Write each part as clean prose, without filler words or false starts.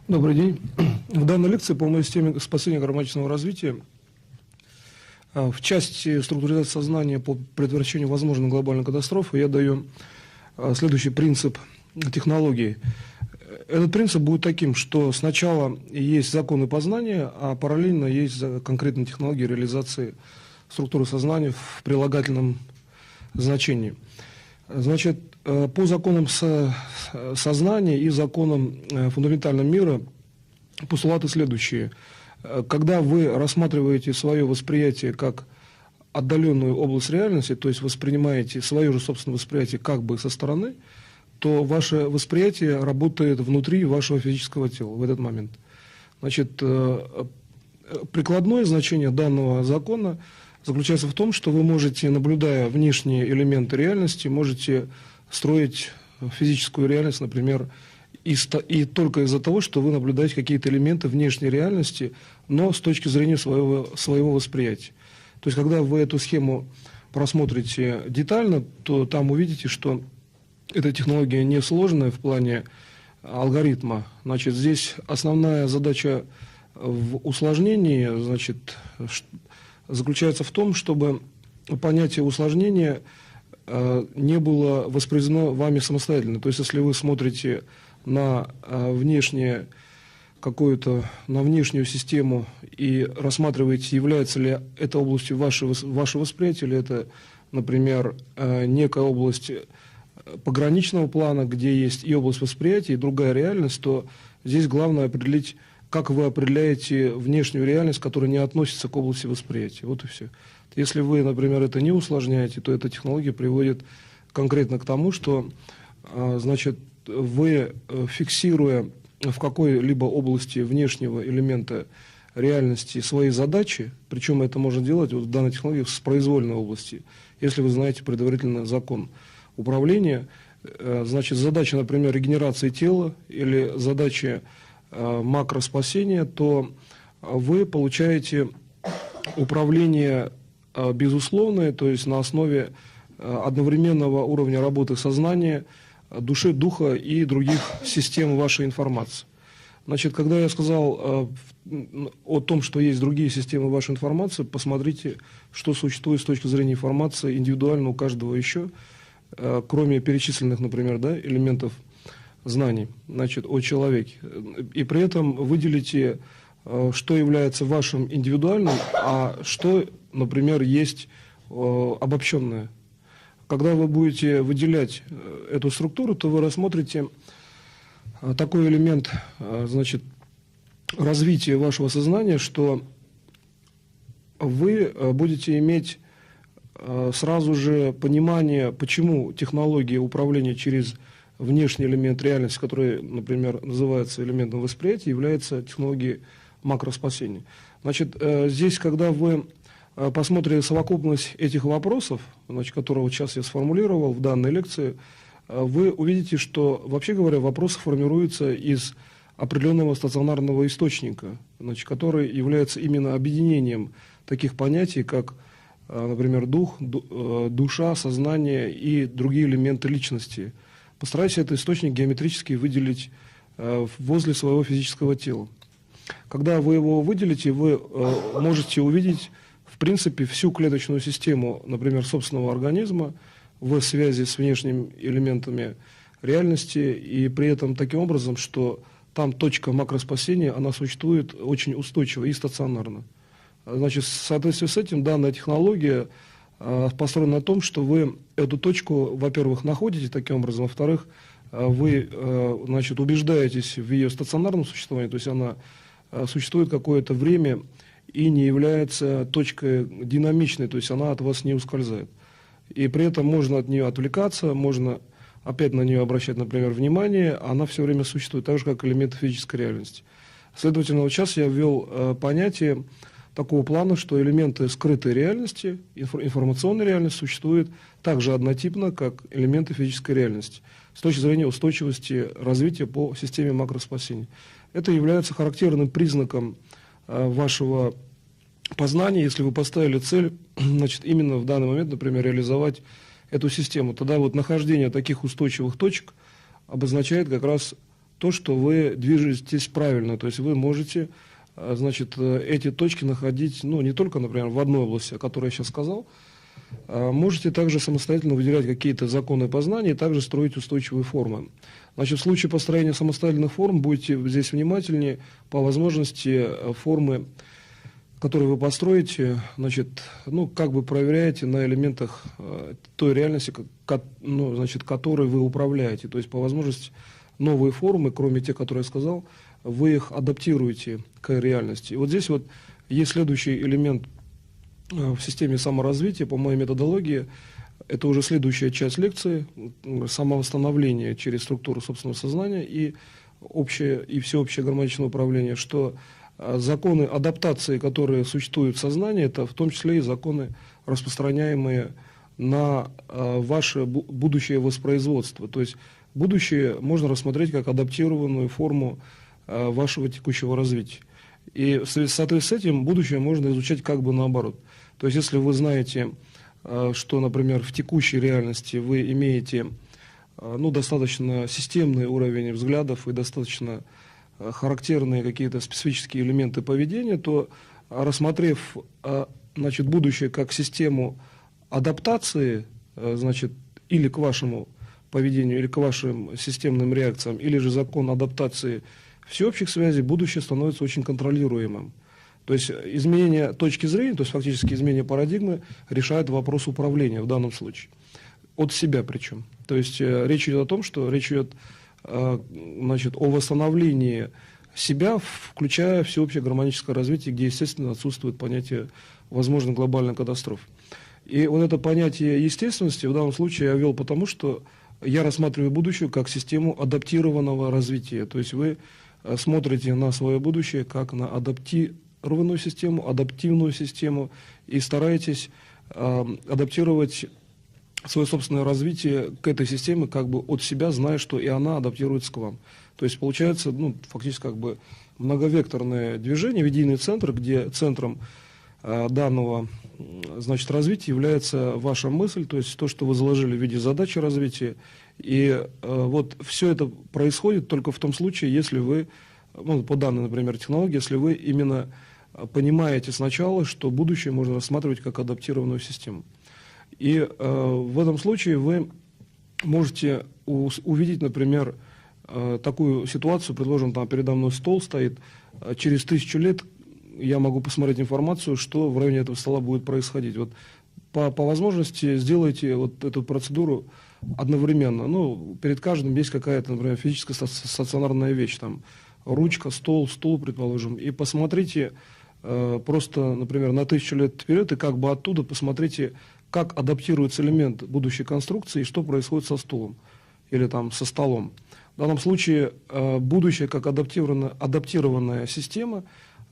Добрый день. В данной лекции по моей системе спасения гармоничного развития в части структуризации сознания по предотвращению возможной глобальной катастрофы я даю следующий принцип технологии. Этот принцип будет таким, что сначала есть законы познания, а параллельно есть конкретные технологии реализации структуры сознания в прилагательном значении. Значит, по законам сознания и законам фундаментального мира постулаты следующие. Когда вы рассматриваете свое восприятие как отдаленную область реальности, то есть воспринимаете свое же собственное восприятие как бы со стороны, то ваше восприятие работает внутри вашего физического тела в этот момент. Значит, прикладное значение данного закона заключается в том, что вы можете, наблюдая внешние элементы реальности, можете строить физическую реальность, например, и только из-за того, что вы наблюдаете какие-то элементы внешней реальности, но с точки зрения своего восприятия. То есть, когда вы эту схему просмотрите детально, то там увидите, что эта технология несложная в плане алгоритма. Значит, здесь основная задача в усложнении, значит, заключается в том, чтобы понятие усложнения не было воспроизведено вами самостоятельно. То есть, если вы смотрите на внешнюю систему и рассматриваете, является ли это областью вашего восприятия, или это, например, некая область пограничного плана, где есть и область восприятия, и другая реальность, то здесь главное определить, как вы определяете внешнюю реальность, которая не относится к области восприятия. Вот и все. Если вы, например, это не усложняете, то эта технология приводит конкретно к тому, что, значит, вы, фиксируя в какой-либо области внешнего элемента реальности свои задачи, причем это можно делать вот в данной технологии с произвольной области, если вы знаете предварительно закон управления, значит, задача, например, регенерации тела или задача макроспасения, то вы получаете управление безусловное, то есть на основе одновременного уровня работы сознания, души, духа и других систем вашей информации. Значит, когда я сказал о том, что есть другие системы вашей информации, посмотрите, что существует с точки зрения информации индивидуально у каждого еще, кроме перечисленных, например, да, элементов знаний, значит, о человеке. И при этом выделите, что является вашим индивидуальным, а что, например, есть обобщенное. Когда вы будете выделять эту структуру, то вы рассмотрите такой элемент, значит, развития вашего сознания, что вы будете иметь сразу же понимание, почему технология управления через внешний элемент реальности, который, например, называется элементом восприятия, является технологией макроспасения. Значит, здесь, когда вы посмотрите совокупность этих вопросов, значит, которые сейчас я сформулировал в данной лекции, вы увидите, что, вообще говоря, вопросы формируются из определенного стационарного источника, значит, который является именно объединением таких понятий, как, например, дух, душа, сознание и другие элементы личности. Постарайтесь этот источник геометрически выделить возле своего физического тела. Когда вы его выделите, вы можете увидеть, в принципе, всю клеточную систему, например, собственного организма в связи с внешними элементами реальности, и при этом таким образом, что там точка макроспасения, она существует очень устойчиво и стационарно. Значит, в соответствии с этим данная технология построена на том, что вы эту точку, во-первых, находите таким образом, во-вторых, вы, значит, убеждаетесь в ее стационарном существовании, то есть она существует какое-то время и не является точкой динамичной, то есть она от вас не ускользает. И при этом можно от нее отвлекаться, можно опять на нее обращать, например, внимание, а она все время существует, так же, как элементы физической реальности. Следовательно, вот сейчас я ввел понятие такого плана, что элементы скрытой реальности, информационной реальности существуют так же однотипно, как элементы физической реальности, с точки зрения устойчивости развития по системе макроспасения. Это является характерным признаком вашего познания, если вы поставили цель, значит, именно в данный момент, например, реализовать эту систему. Тогда вот нахождение таких устойчивых точек обозначает как раз то, что вы движетесь правильно, то есть вы можете, значит, эти точки находить, ну, не только, например, в одной области, о которой я сейчас сказал, можете также самостоятельно выделять какие-то законы познания и также строить устойчивые формы. Значит, в случае построения самостоятельных форм будете здесь внимательнее, по возможности формы, которые вы построите, значит, ну, как бы проверяете на элементах той реальности, ну, значит, которой вы управляете. То есть, по возможности, новые формы, кроме тех, которые я сказал, вы их адаптируете к реальности. И вот здесь вот есть следующий элемент в системе саморазвития, по моей методологии. Это уже следующая часть лекции, самовосстановление через структуру собственного сознания и общее и всеобщее гармоничное управление, что законы адаптации, которые существуют в сознании, это в том числе и законы, распространяемые на ваше будущее воспроизводство. То есть будущее можно рассмотреть как адаптированную форму вашего текущего развития. И в соответствии с этим будущее можно изучать как бы наоборот. То есть если вы знаете, что, например, в текущей реальности вы имеете, ну, достаточно системный уровень взглядов и достаточно характерные какие-то специфические элементы поведения, то, рассмотрев, значит, будущее как систему адаптации, значит, или к вашему поведению, или к вашим системным реакциям, или же закон адаптации всеобщих связей, будущее становится очень контролируемым. То есть изменение точки зрения, то есть фактически изменение парадигмы решает вопрос управления в данном случае. От себя причем. То есть речь идет о том, что речь идет, значит, о восстановлении себя, включая всеобщее гармоническое развитие, где, естественно, отсутствует понятие возможной глобальной катастрофы. И вот это понятие естественности в данном случае я ввел потому, что я рассматриваю будущее как систему адаптированного развития. То есть вы смотрите на свое будущее как на адаптированную систему, адаптивную систему и стараетесь адаптировать свое собственное развитие к этой системе как бы от себя, зная, что и она адаптируется к вам. То есть получается, ну, фактически как бы многовекторное движение в единый центр, где центром данного, значит, развития является ваша мысль, то есть то, что вы заложили в виде задачи развития. И вот все это происходит только в том случае, если вы, ну, по данной, например, технологии, если вы именно понимаете сначала, что будущее можно рассматривать как адаптированную систему. И в этом случае вы можете увидеть, например, такую ситуацию, предложим, там передо мной стол стоит, через 1000 лет я могу посмотреть информацию, что в районе этого стола будет происходить. Вот по возможности сделайте вот эту процедуру одновременно. Ну, перед каждым есть какая-то, например, физическая стационарная вещь, там ручка, стол, стул, предположим, и посмотрите просто, например, на 1000 лет вперед, и как бы оттуда посмотрите, как адаптируется элемент будущей конструкции и что происходит со стулом или там со столом. В данном случае будущее как адаптированная система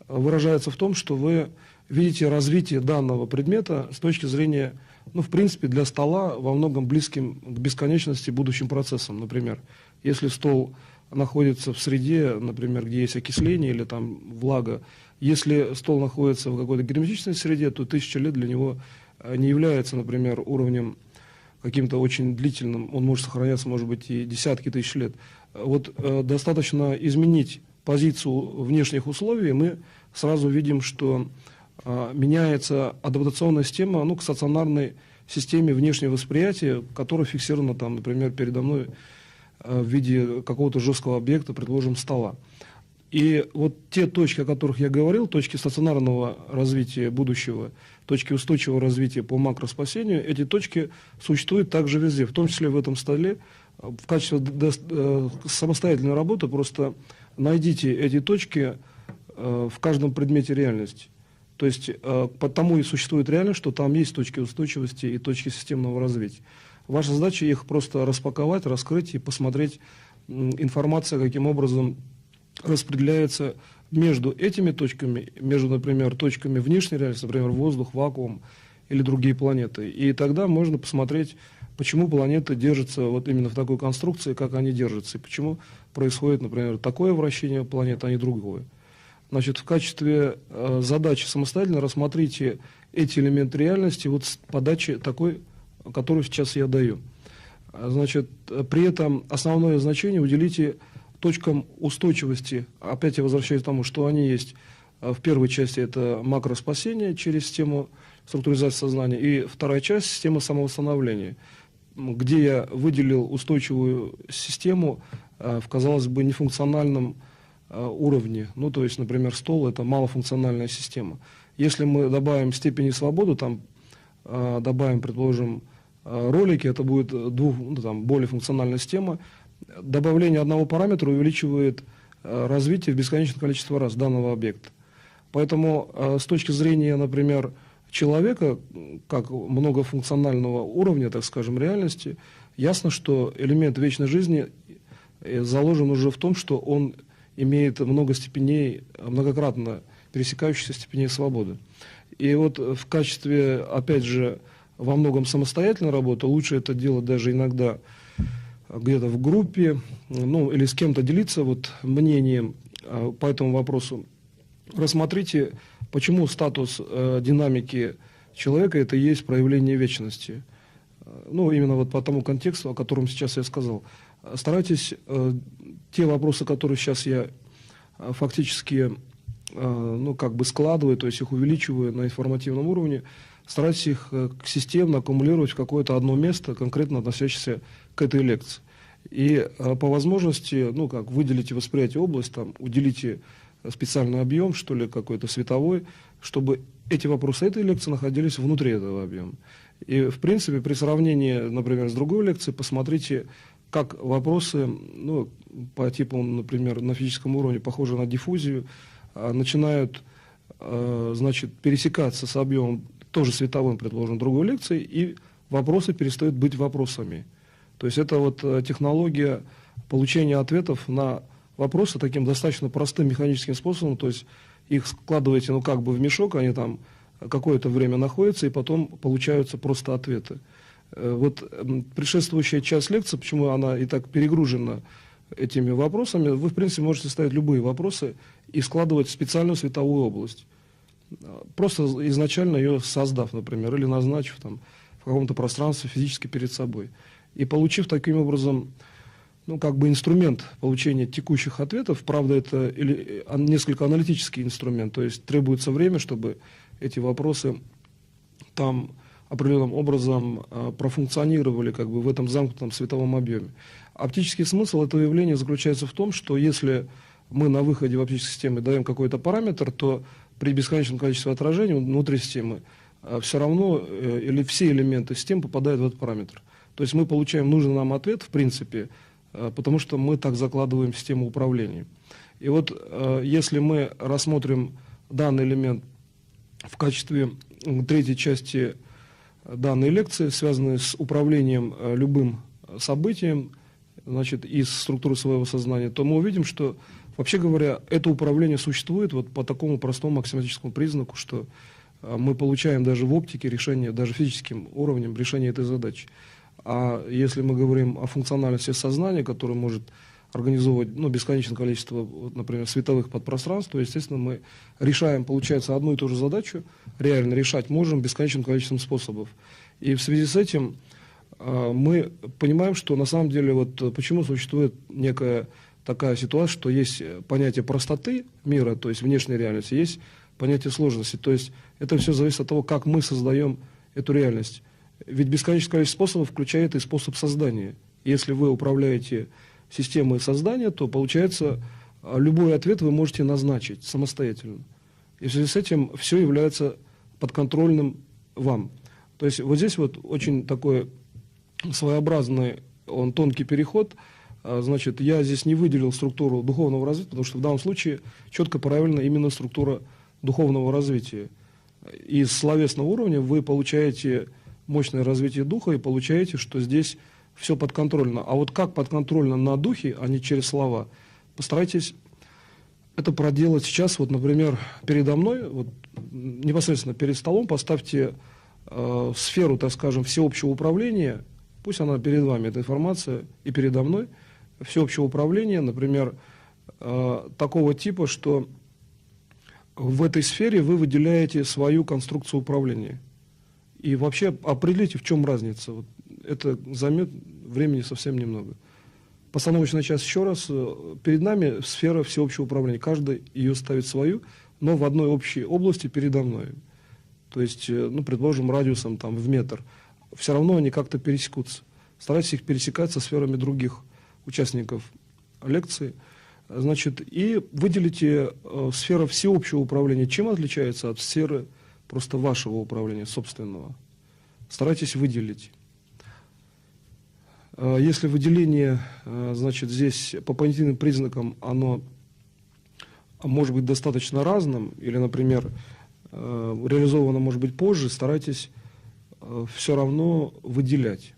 выражается в том, что вы видите развитие данного предмета с точки зрения, ну, в принципе, для стола во многом близким к бесконечности будущим процессам. Например, если стол находится в среде, например, где есть окисление или там влага, если стол находится в какой-то герметичной среде, то 1000 лет для него не является, например, уровнем каким-то очень длительным, он может сохраняться, может быть, и десятки тысяч лет. Вот достаточно изменить позицию внешних условий, мы сразу видим, что меняется адаптационная система, ну, к стационарной системе внешнего восприятия, которая фиксирована, там, например, передо мной в виде какого-то жесткого объекта, предположим, стола. И вот те точки, о которых я говорил, точки стационарного развития будущего, точки устойчивого развития по макроспасению, эти точки существуют также везде, в том числе в этом столе. В качестве самостоятельной работы просто найдите эти точки в каждом предмете реальности. То есть потому и существует реальность, что там есть точки устойчивости и точки системного развития. Ваша задача их просто распаковать, раскрыть и посмотреть информация, каким образом распределяется между этими точками, между, например, точками внешней реальности, например, воздух, вакуум или другие планеты. И тогда можно посмотреть, почему планеты держатся вот именно в такой конструкции, как они держатся, и почему происходит, например, такое вращение планет, а не другое. Значит, в качестве задачи самостоятельно рассмотрите эти элементы реальности вот с подачи такой, которую сейчас я даю. Значит, при этом основное значение уделите точкам устойчивости, опять я возвращаюсь к тому, что они есть в первой части, это макроспасение через систему структуризации сознания, и вторая часть – система самовосстановления, где я выделил устойчивую систему в, казалось бы, нефункциональном уровне. Ну, то есть, например, стол – это малофункциональная система. Если мы добавим степени свободы, там, добавим, предположим, ролики, это будет более функциональная система. Добавление одного параметра увеличивает развитие в бесконечное количество раз данного объекта. Поэтому с точки зрения, например, человека, как многофункционального уровня, так скажем, реальности, ясно, что элемент вечной жизни заложен уже в том, что он имеет много степеней, многократно пересекающихся степеней свободы. И вот в качестве, опять же, во многом самостоятельной работы, лучше это делать даже иногда где-то в группе, ну, или с кем-то делиться вот мнением по этому вопросу. Рассмотрите, почему статус динамики человека – это и есть проявление вечности. Ну, именно вот по тому контексту, о котором сейчас я сказал. Старайтесь те вопросы, которые сейчас я фактически ну, как бы складываю, то есть их увеличиваю на информативном уровне, старайтесь их системно аккумулировать в какое-то одно место, конкретно относящееся к этой лекции. И по возможности, ну, как выделите восприятие область, там, уделите специальный объем, что ли, какой-то световой, чтобы эти вопросы этой лекции находились внутри этого объема. И, в принципе, при сравнении, например, с другой лекцией, посмотрите, как вопросы, ну, по типу, например, на физическом уровне, похожие на диффузию, начинают, значит, пересекаться с объемом, тоже световым, предположим, другой лекции, и вопросы перестают быть вопросами. То есть это вот технология получения ответов на вопросы таким достаточно простым механическим способом, то есть их складываете, ну, как бы в мешок, они там какое-то время находятся, и потом получаются просто ответы. Вот предшествующая часть лекции, почему она и так перегружена этими вопросами, вы, в принципе, можете ставить любые вопросы и складывать в специальную световую область. Просто изначально ее создав, например, или назначив там в каком-то пространстве физически перед собой. И получив таким образом, ну, как бы инструмент получения текущих ответов, правда, это или несколько аналитический инструмент, то есть требуется время, чтобы эти вопросы там определенным образом профункционировали как бы в этом замкнутом световом объеме. Оптический смысл этого явления заключается в том, что если мы на выходе в оптической системе даем какой-то параметр, то при бесконечном количестве отражений внутри системы все равно или все элементы системы попадают в этот параметр. То есть мы получаем нужный нам ответ, в принципе, потому что мы так закладываем систему управления. И вот если мы рассмотрим данный элемент в качестве третьей части данной лекции, связанной с управлением любым событием, значит, из структуры своего сознания, то мы увидим, что, вообще говоря, это управление существует вот по такому простому аксиоматическому признаку, что мы получаем даже в оптике решение, даже физическим уровнем решение этой задачи. А если мы говорим о функциональности сознания, которое может организовывать, ну, бесконечное количество, вот, например, световых подпространств, то, естественно, мы решаем, получается, одну и ту же задачу, реально решать можем бесконечным количеством способов. И в связи с этим мы понимаем, что на самом деле вот почему существует некая такая ситуация, что есть понятие простоты мира, то есть внешней реальности, есть понятие сложности. То есть это все зависит от того, как мы создаем эту реальность. Ведь бесконечное количество способов включает и способ создания. Если вы управляете системой создания, то, получается, любой ответ вы можете назначить самостоятельно. И в связи с этим все является подконтрольным вам. То есть вот здесь вот очень такой своеобразный, он тонкий переход. Значит, я здесь не выделил структуру духовного развития, потому что в данном случае четко правильно именно структура духовного развития. Из словесного уровня вы получаете мощное развитие духа и получаете, что здесь все подконтрольно. А вот как подконтрольно на духе, а не через слова, постарайтесь это проделать сейчас. Вот, например, передо мной, вот, непосредственно перед столом поставьте сферу, так скажем, всеобщего управления, пусть она перед вами, эта информация, и передо мной, всеобщего управления, например, такого типа, что в этой сфере вы выделяете свою конструкцию управления. И вообще определите, в чем разница. Вот это займет времени совсем немного. постановочная часть еще раз. Перед нами сфера всеобщего управления. Каждый ее ставит свою, но в одной общей области передо мной. То есть, ну, предположим, радиусом там, в метр. Все равно они как-то пересекутся. Старайтесь их пересекать со сферами других участников лекции. Значит, и выделите сферу всеобщего управления. Чем отличается от сферы просто вашего управления, собственного? Старайтесь выделить. Если выделение, значит, здесь по понятийным признакам, оно может быть достаточно разным, или, например, реализовано может быть позже, старайтесь все равно выделять.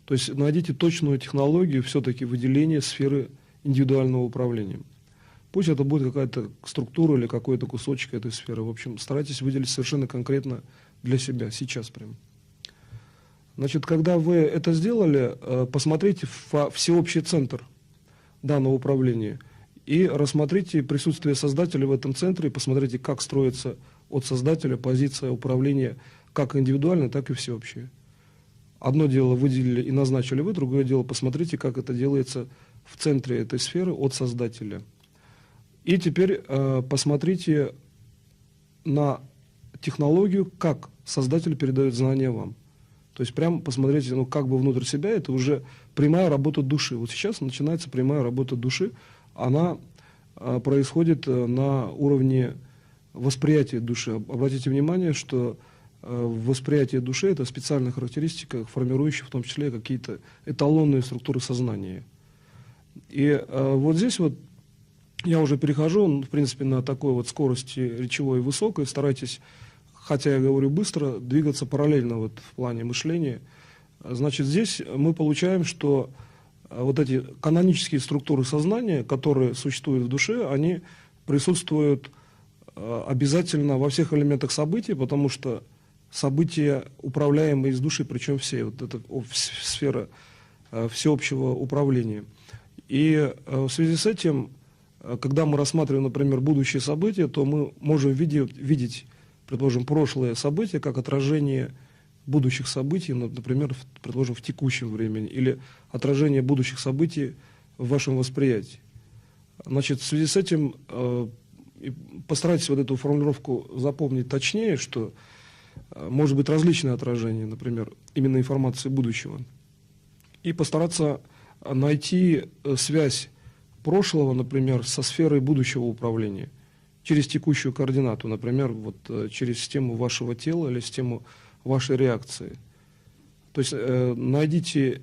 То есть найдите точную технологию все-таки выделения сферы индивидуального управления. Пусть это будет какая-то структура или какой-то кусочек этой сферы. В общем, старайтесь выделить совершенно конкретно для себя, сейчас прям. Значит, когда вы это сделали, посмотрите всеобщий центр данного управления и рассмотрите присутствие создателя в этом центре, и посмотрите, как строится от создателя позиция управления как индивидуальная, так и всеобщая. Одно дело выделили и назначили вы, другое дело посмотрите, как это делается в центре этой сферы от создателя. И теперь посмотрите на технологию, как создатель передает знания вам. То есть прямо посмотрите, ну, как бы внутрь себя, это уже прямая работа души. Вот сейчас начинается прямая работа души, она происходит на уровне восприятия души. Обратите внимание, что восприятие души – это специальная характеристика, формирующая в том числе какие-то эталонные структуры сознания. И вот здесь вот я уже перехожу, в принципе, на такой вот скорости речевой высокой. Старайтесь, хотя я говорю быстро, двигаться параллельно вот в плане мышления. Значит, здесь мы получаем, что вот эти канонические структуры сознания, которые существуют в душе, они присутствуют обязательно во всех элементах событий, потому что события, управляемые из души, причем все, вот это сфера всеобщего управления. И в связи с этим, когда мы рассматриваем, например, будущие события, то мы можем видеть, предположим, прошлые события как отражение будущих событий, например, предположим, в текущем времени, или отражение будущих событий в вашем восприятии. Значит, в связи с этим постарайтесь вот эту формулировку запомнить точнее, что может быть различное отражение, например, именно информации будущего, и постараться найти связь прошлого, например, со сферой будущего управления через текущую координату, например, вот через систему вашего тела или систему вашей реакции. То есть найдите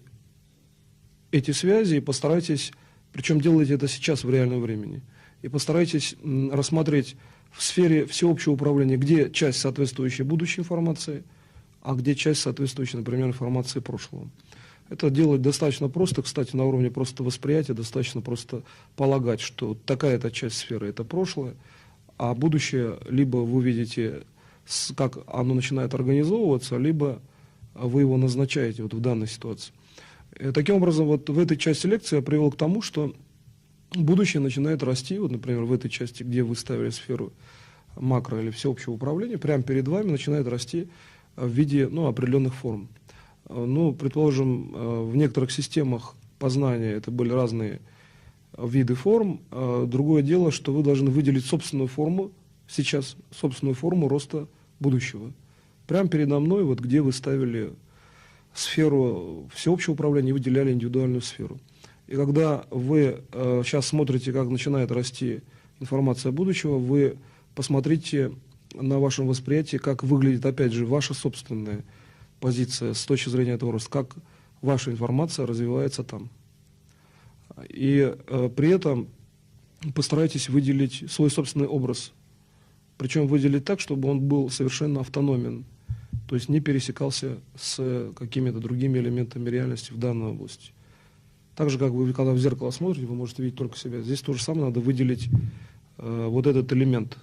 эти связи и постарайтесь, причем делайте это сейчас в реальном времени, и постарайтесь рассмотреть в сфере всеобщего управления, где часть соответствующей будущей информации, а где часть соответствующей, например, информации прошлого. Это делать достаточно просто, кстати, на уровне просто восприятия, достаточно просто полагать, что такая-то часть сферы – это прошлое, а будущее либо вы видите, как оно начинает организовываться, либо вы его назначаете вот в данной ситуации. Таким образом, вот в этой части лекции я привел к тому, что будущее начинает расти, вот, например, в этой части, где вы ставили сферу макро или всеобщего управления, прямо перед вами начинает расти в виде определенных форм. Ну, предположим, в некоторых системах познания это были разные виды форм. Другое дело, что вы должны выделить собственную форму сейчас, собственную форму роста будущего. Прямо передо мной, вот где вы ставили сферу всеобщего управления и выделяли индивидуальную сферу. И когда вы сейчас смотрите, как начинает расти информация будущего, вы посмотрите на вашем восприятии, как выглядит, опять же, ваша собственная позиция с точки зрения этого роста, как ваша информация развивается там. И при этом постарайтесь выделить свой собственный образ. Причем выделить так, чтобы он был совершенно автономен, то есть не пересекался с какими-то другими элементами реальности в данной области. Так же, как вы, когда в зеркало смотрите, вы можете видеть только себя. Здесь то же самое, надо выделить вот этот элемент,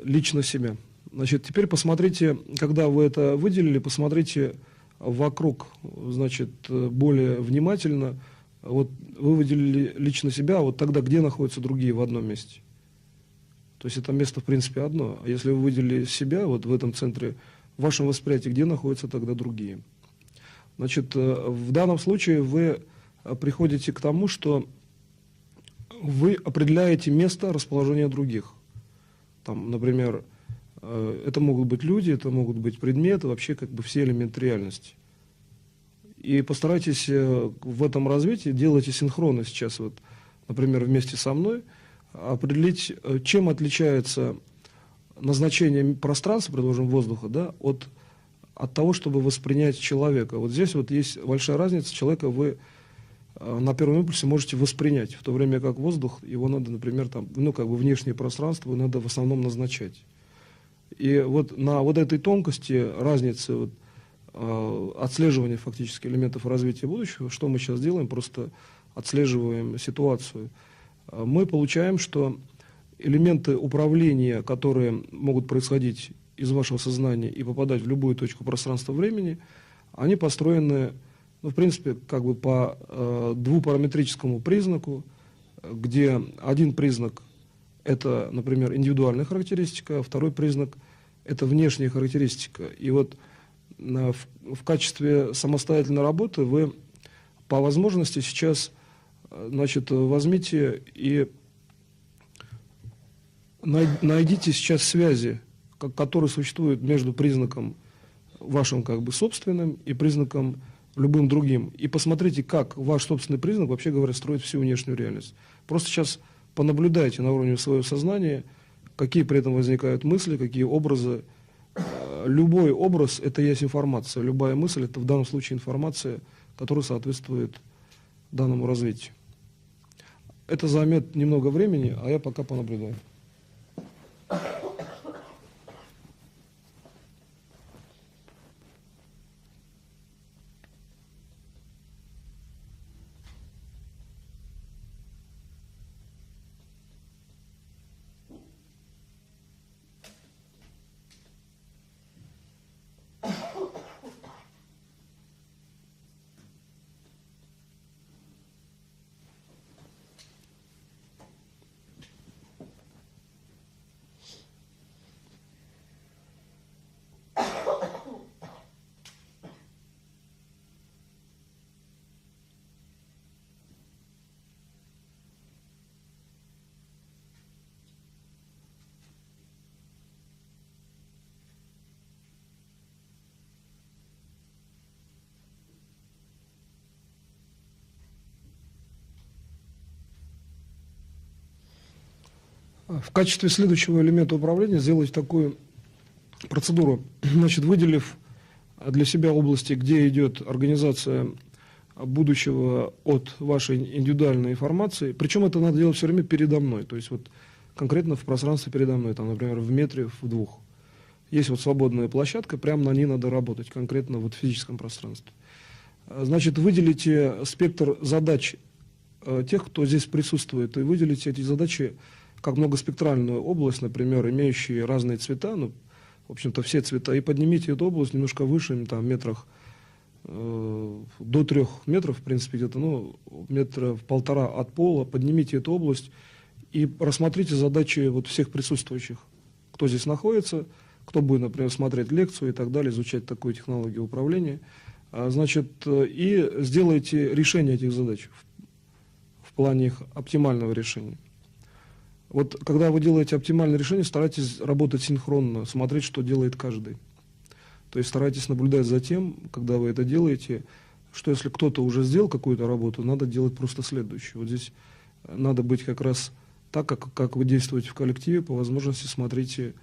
лично себя. Значит, теперь посмотрите, когда вы это выделили, посмотрите вокруг, значит, более внимательно. Вот вы выделили лично себя, а вот тогда где находятся другие в одном месте? То есть это место, в принципе, одно. А если вы выделили себя вот в этом центре, в вашем восприятии, где находятся тогда другие? Значит, в данном случае вы приходите к тому, что вы определяете место расположения других. Там, например, это могут быть люди, это могут быть предметы, вообще как бы все элементы реальности. И постарайтесь в этом развитии, делайте синхронно сейчас, вот, например, вместе со мной, определить, чем отличается назначение пространства, предложим, воздуха, да, от того, чтобы воспринять человека. Вот здесь вот есть большая разница. Человека вы на первом импульсе можете воспринять, в то время как воздух, его надо, например, там, ну, как бы внешнее пространство надо в основном назначать. И вот на вот этой тонкости, разницы вот, отслеживания фактически элементов развития будущего, что мы сейчас делаем, просто отслеживаем ситуацию. Мы получаем, что элементы управления, которые могут происходить из вашего сознания и попадать в любую точку пространства-времени, они построены, ну, в принципе, как бы по двупараметрическому признаку, где один признак – это, например, индивидуальная характеристика, а второй признак – это внешняя характеристика. И вот в качестве самостоятельной работы вы по возможности сейчас, значит, возьмите и найдите сейчас связи, которые существуют между признаком вашим как бы собственным и признаком любым другим. И посмотрите, как ваш собственный признак, вообще говоря, строит всю внешнюю реальность. Просто сейчас понаблюдайте на уровне своего сознания, какие при этом возникают мысли, какие образы. Любой образ – это есть информация, любая мысль – это в данном случае информация, которая соответствует данному развитию. Это займет немного времени, а я пока понаблюдаю. В качестве следующего элемента управления сделать такую процедуру. Значит, выделив для себя области, где идет организация будущего от вашей индивидуальной информации, причем это надо делать все время передо мной, то есть вот конкретно в пространстве передо мной, там, например, в метре, в двух. Есть вот свободная площадка, прямо на ней надо работать, конкретно вот в физическом пространстве. Значит, выделите спектр задач тех, кто здесь присутствует, и выделите эти задачи как многоспектральную область, например, имеющие разные цвета, ну, в общем-то, все цвета, и поднимите эту область немножко выше, там, метрах до 3 метров, в принципе, где-то, ну, метра 1,5 от пола, поднимите эту область и рассмотрите задачи вот всех присутствующих, кто здесь находится, кто будет, например, смотреть лекцию и так далее, изучать такую технологию управления, значит, и сделайте решение этих задач в плане их оптимального решения. Вот когда вы делаете оптимальное решение, старайтесь работать синхронно, смотреть, что делает каждый. То есть старайтесь наблюдать за тем, когда вы это делаете, что если кто-то уже сделал какую-то работу, надо делать просто следующую. Вот здесь надо быть как раз так, как вы действуете в коллективе, по возможности смотрите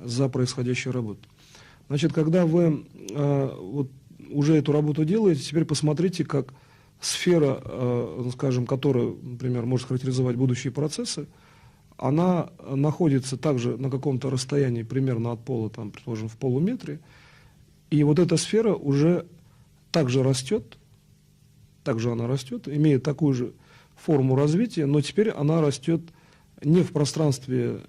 за происходящей работой. Значит, когда вы вот, уже эту работу делаете, теперь посмотрите, как сфера, скажем, которая, например, может характеризовать будущие процессы, она находится также на каком-то расстоянии, примерно от пола, там, предположим, в полуметре, и вот эта сфера уже также растет, имеет такую же форму развития, но теперь она растет не в пространстве,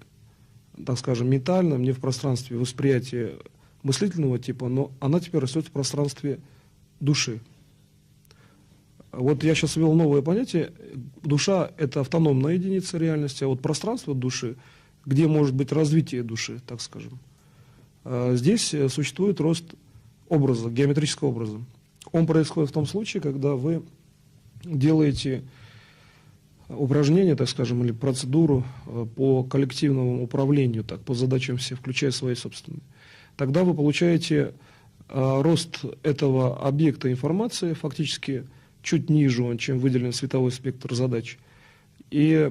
так скажем, ментальном, не в пространстве восприятия мыслительного типа, но она теперь растет в пространстве души. Вот я сейчас ввел новое понятие. Душа – это автономная единица реальности, а вот пространство души, где может быть развитие души, так скажем, здесь существует рост образа, геометрического образа. Он происходит в том случае, когда вы делаете упражнение, так скажем, или процедуру по коллективному управлению, так, по задачам все, включая свои собственные. Тогда вы получаете рост этого объекта информации фактически чуть ниже, чем выделен световой спектр задач. И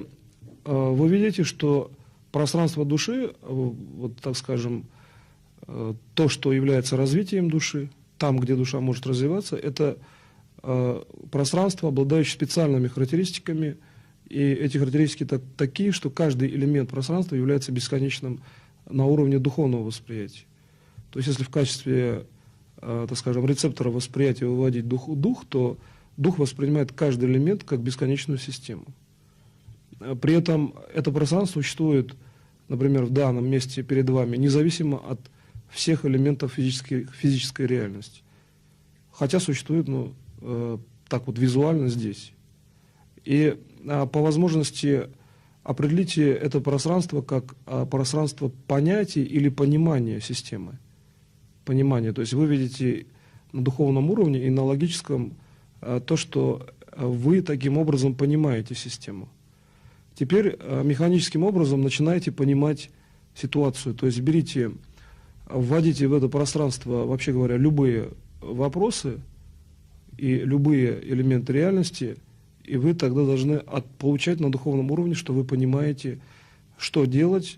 вы видите, что пространство души, вот так скажем, то, что является развитием души, там, где душа может развиваться, это пространство, обладающее специальными характеристиками, и эти характеристики такие, что каждый элемент пространства является бесконечным на уровне духовного восприятия. То есть, если в качестве, так скажем, рецептора восприятия выводить дух, то дух воспринимает каждый элемент как бесконечную систему. При этом это пространство существует, например, в данном месте перед вами, независимо от всех элементов физической реальности. Хотя существует, так вот визуально здесь. И по возможности определите это пространство как пространство понятий или понимания системы. Понимание. То есть вы видите на духовном уровне и на логическом то, что вы таким образом понимаете систему. Теперь механическим образом начинаете понимать ситуацию. То есть вводите в это пространство, вообще говоря, любые вопросы и любые элементы реальности, и вы тогда должны получать на духовном уровне, что вы понимаете, что делать,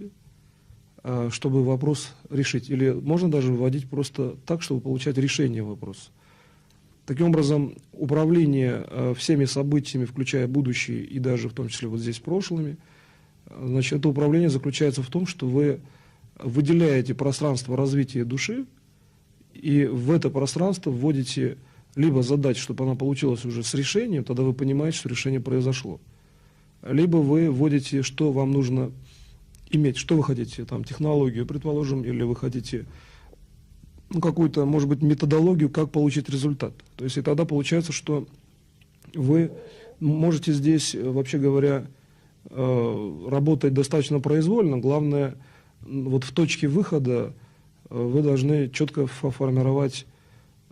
чтобы вопрос решить. Или можно даже вводить просто так, чтобы получать решение вопроса. Таким образом, управление всеми событиями, включая будущее и даже в том числе вот здесь прошлыми, значит, это управление заключается в том, что вы выделяете пространство развития души и в это пространство вводите либо задачу, чтобы она получилась уже с решением, тогда вы понимаете, что решение произошло. Либо вы вводите, что вам нужно иметь, что вы хотите, там, технологию, предположим, или вы хотите какую-то, может быть, методологию, как получить результат. То есть и тогда получается, что вы можете здесь, вообще говоря, работать достаточно произвольно. Главное, вот в точке выхода вы должны четко формировать,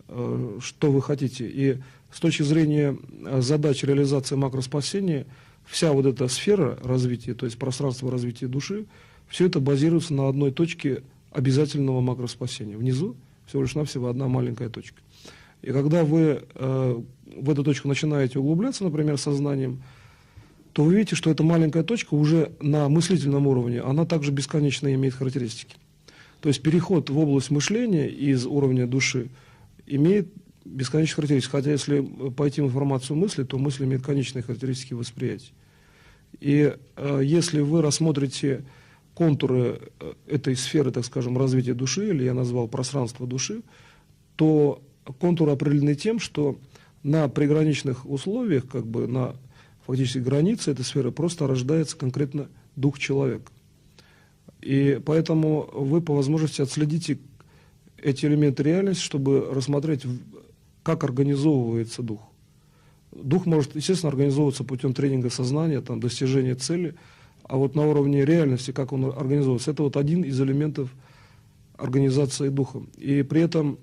что вы хотите. И с точки зрения задач реализации макроспасения, вся вот эта сфера развития, то есть пространство развития души, все это базируется на одной точке обязательного макроспасения. Внизу всего лишь навсего одна маленькая точка. И когда вы в эту точку начинаете углубляться, например, сознанием, то вы видите, что эта маленькая точка уже на мыслительном уровне, она также бесконечно имеет характеристики. То есть переход в область мышления из уровня души имеет бесконечные характеристики. Хотя если пойти в информацию мысли, то мысль имеет конечные характеристики восприятия. И если вы рассмотрите контуры этой сферы, так скажем, развития души, или я назвал пространство души, то контуры определены тем, что на приграничных условиях, как бы на фактически границе этой сферы, просто рождается конкретно дух человека. И поэтому вы по возможности отследите эти элементы реальности, чтобы рассмотреть, как организовывается дух. Дух может, естественно, организовываться путем тренинга сознания, там, достижения цели, а вот на уровне реальности, как он организовывается, это вот один из элементов организации духа. И при этом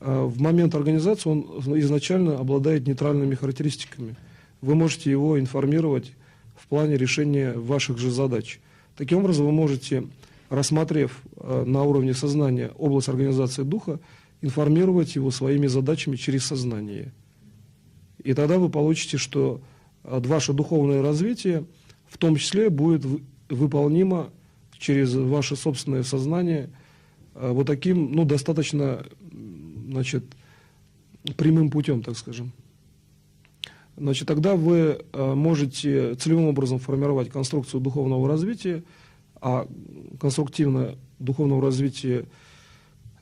в момент организации он изначально обладает нейтральными характеристиками. Вы можете его информировать в плане решения ваших же задач. Таким образом, вы можете, рассмотрев на уровне сознания область организации духа, информировать его своими задачами через сознание. И тогда вы получите, что ваше духовное развитие в том числе будет выполнимо через ваше собственное сознание вот таким, достаточно, значит, прямым путем, так скажем. Значит, тогда вы можете целевым образом формировать конструкцию духовного развития, а конструктивно духовного развития,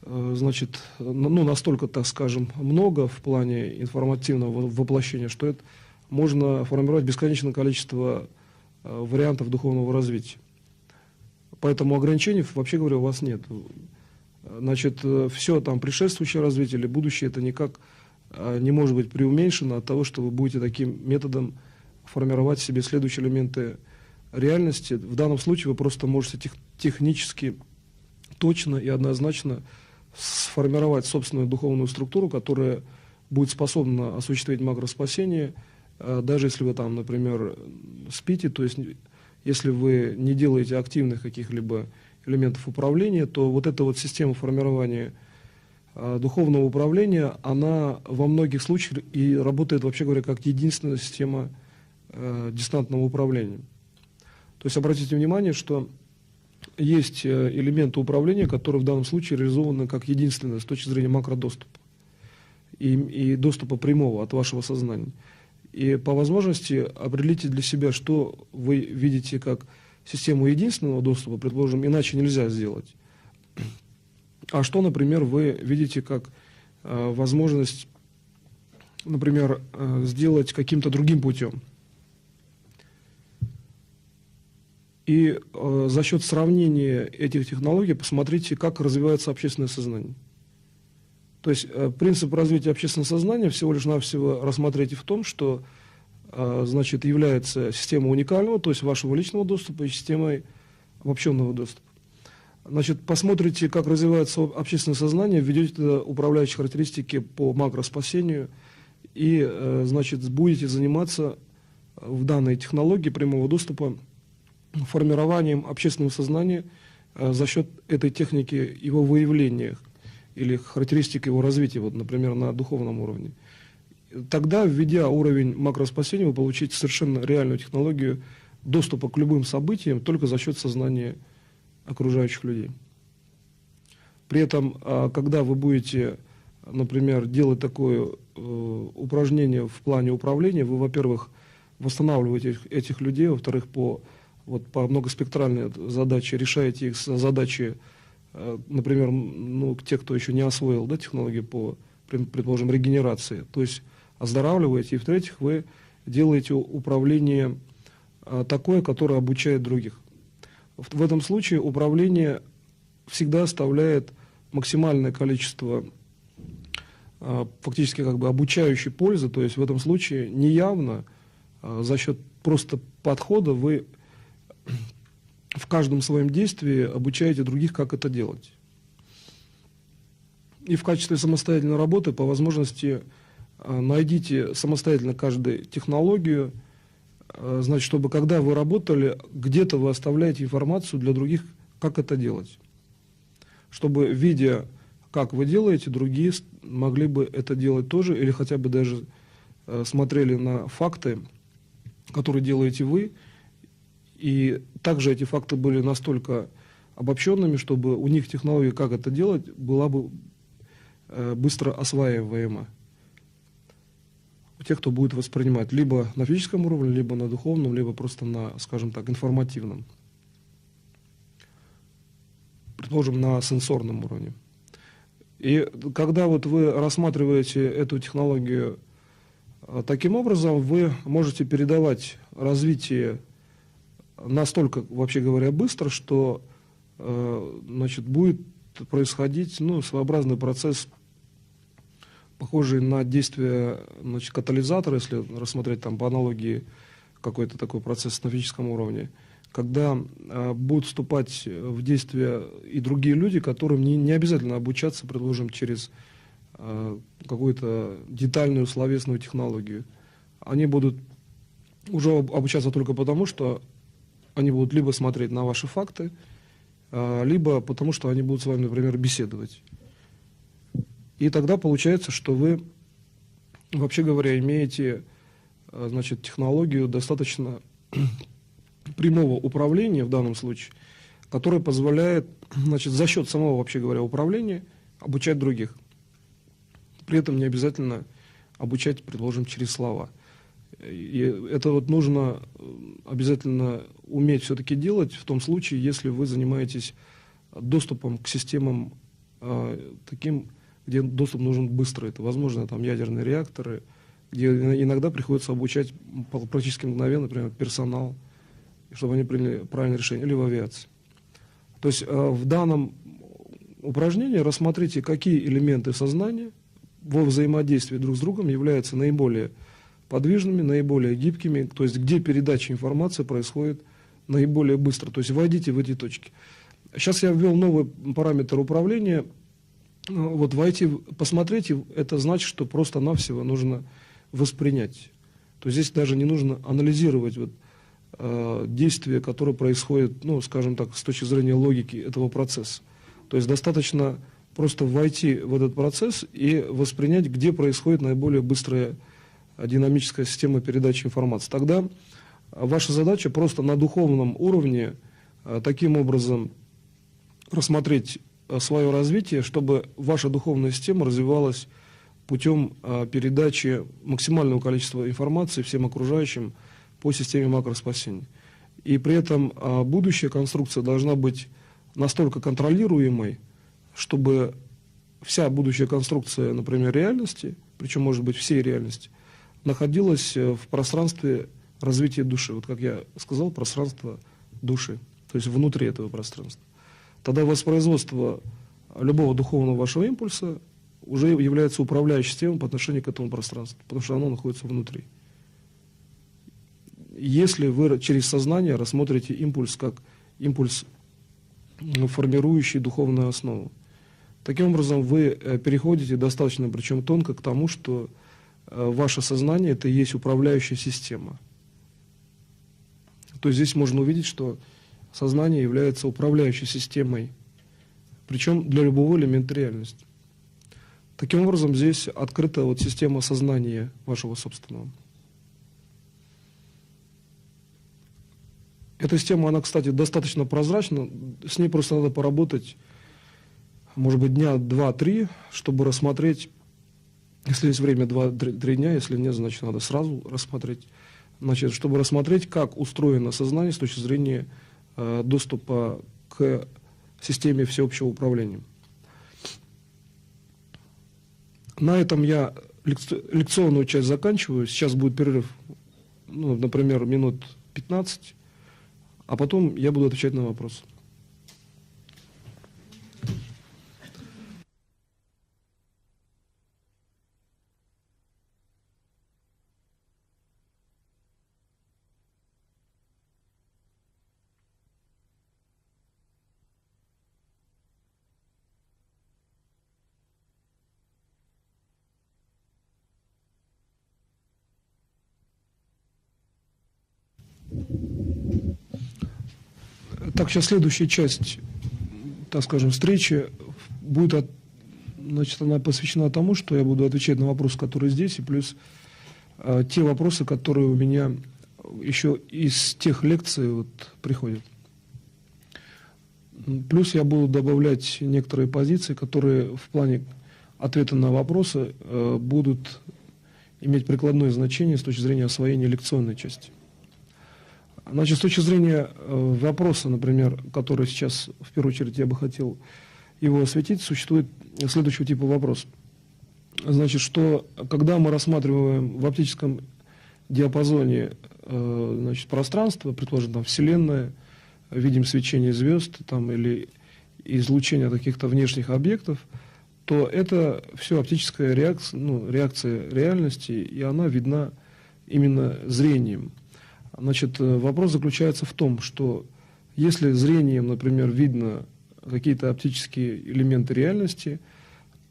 значит, настолько, так скажем, много в плане информативного воплощения, что это можно формировать бесконечное количество вариантов духовного развития. Поэтому ограничений, вообще говоря, у вас нет. Значит, все там предшествующее развитие или будущее, это никак не может быть преуменьшено от того, что вы будете таким методом формировать в себе следующие элементы реальности. В данном случае вы просто можете технически точно и однозначно сформировать собственную духовную структуру, которая будет способна осуществить макроспасение, даже если вы там, например, спите, то есть если вы не делаете активных каких-либо элементов управления, то вот эта вот система формирования духовного управления, она во многих случаях и работает, вообще говоря, как единственная система дистантного управления. То есть обратите внимание, что есть элементы управления, которые в данном случае реализованы как единственные с точки зрения макродоступа и доступа прямого от вашего сознания. И по возможности определите для себя, что вы видите как систему единственного доступа, предположим, иначе нельзя сделать. А что, например, вы видите как возможность, например, сделать каким-то другим путем. И за счет сравнения этих технологий посмотрите, как развивается общественное сознание. То есть принцип развития общественного сознания всего лишь навсего рассмотрите в том, что значит, является системой уникального, то есть вашего личного доступа, и системой обобщенного доступа. Значит, посмотрите, как развивается общественное сознание, введете управляющие характеристики по макроспасению и, значит, будете заниматься в данной технологии прямого доступа формированием общественного сознания за счет этой техники, его выявления или характеристик его развития, вот, например, на духовном уровне. Тогда, введя уровень макроспасения, вы получите совершенно реальную технологию доступа к любым событиям только за счет сознания окружающих людей. При этом, когда вы будете, например, делать такое упражнение в плане управления, вы, во-первых, восстанавливаете этих людей, во-вторых, по многоспектральной задаче решаете их задачи, например, тех, кто еще не освоил технологии по, предположим, регенерации, то есть оздоравливаете, и в-третьих, вы делаете управление такое, которое обучает других. В этом случае управление всегда оставляет максимальное количество фактически как бы обучающей пользы, то есть в этом случае неявно за счет просто подхода вы в каждом своем действии обучаете других, как это делать. И в качестве самостоятельной работы по возможности найдите самостоятельно каждую технологию, значит, чтобы когда вы работали, где-то вы оставляете информацию для других, как это делать. Чтобы, видя, как вы делаете, другие могли бы это делать тоже, или хотя бы даже смотрели на факты, которые делаете вы, и также эти факты были настолько обобщенными, чтобы у них технология, как это делать, была бы быстро осваиваема у тех, кто будет воспринимать либо на физическом уровне, либо на духовном, либо просто на, скажем так, информативном. Предположим, на сенсорном уровне. И когда вот вы рассматриваете эту технологию таким образом, вы можете передавать развитие настолько, вообще говоря, быстро, что значит, будет происходить своеобразный процесс, похожий на действие катализатора, если рассмотреть там по аналогии какой-то такой процесс на физическом уровне, когда будут вступать в действие и другие люди, которым не обязательно обучаться, предположим, через какую-то детальную словесную технологию. Они будут уже обучаться только потому, что они будут либо смотреть на ваши факты, либо потому, что они будут с вами, например, беседовать. И тогда получается, что вы, вообще говоря, имеете, значит, технологию достаточно прямого управления в данном случае, которая позволяет, значит, за счет самого, вообще говоря, управления обучать других. При этом не обязательно обучать, предположим, через слова. И это вот нужно обязательно уметь все-таки делать в том случае, если вы занимаетесь доступом к системам таким, где доступ нужен быстро. Это, возможно, там ядерные реакторы, где иногда приходится обучать практически мгновенно, например, персонал, чтобы они приняли правильное решение, или в авиации. То есть в данном упражнении рассмотрите, какие элементы сознания во взаимодействии друг с другом являются наиболее подвижными, наиболее гибкими, то есть где передача информации происходит наиболее быстро. То есть войдите в эти точки. Сейчас я ввел новый параметр управления, Вот войти, посмотреть, это значит, что просто-навсего нужно воспринять. То есть здесь даже не нужно анализировать действия, которые происходят, ну, скажем так, с точки зрения логики этого процесса. То есть достаточно просто войти в этот процесс и воспринять, где происходит наиболее быстрая динамическая система передачи информации. Тогда ваша задача просто на духовном уровне таким образом рассмотреть свое развитие, чтобы ваша духовная система развивалась путем передачи максимального количества информации всем окружающим по системе макроспасения. И при этом будущая конструкция должна быть настолько контролируемой, чтобы вся будущая конструкция, например, реальности, причем может быть всей реальности, находилась в пространстве развития души. Вот как я сказал, пространство души, то есть внутри этого пространства. Тогда воспроизводство любого духовного вашего импульса уже является управляющей системой по отношению к этому пространству, потому что оно находится внутри. Если вы через сознание рассмотрите импульс как импульс, формирующий духовную основу, таким образом вы переходите достаточно, причем тонко, к тому, что ваше сознание – это и есть управляющая система. То есть здесь можно увидеть, что сознание является управляющей системой, причем для любого элемента реальности. Таким образом, здесь открыта система сознания вашего собственного. Эта система, она, кстати, достаточно прозрачна, с ней просто надо поработать, может быть, дня 2-3, чтобы рассмотреть, если есть время 2-3 дня, если нет, значит, надо сразу рассмотреть, значит, чтобы рассмотреть, как устроено сознание с точки зрения доступа к системе всеобщего управления. На этом я лекционную часть заканчиваю. Сейчас будет перерыв, например, минут 15, а потом я буду отвечать на вопросы. Так, сейчас следующая часть, так скажем, встречи будет, значит, она посвящена тому, что я буду отвечать на вопросы, которые здесь, и плюс те вопросы, которые у меня еще из тех лекций приходят. Плюс я буду добавлять некоторые позиции, которые в плане ответа на вопросы будут иметь прикладное значение с точки зрения освоения лекционной части. Значит, с точки зрения вопроса, например, который сейчас, в первую очередь, я бы хотел его осветить, существует следующего типа вопрос. Значит, что когда мы рассматриваем в оптическом диапазоне пространство, предположим, там Вселенная, видим свечение звезд или излучение каких-то внешних объектов, то это все оптическая реакция реальности, и она видна именно зрением. Значит, вопрос заключается в том, что если зрением, например, видно какие-то оптические элементы реальности,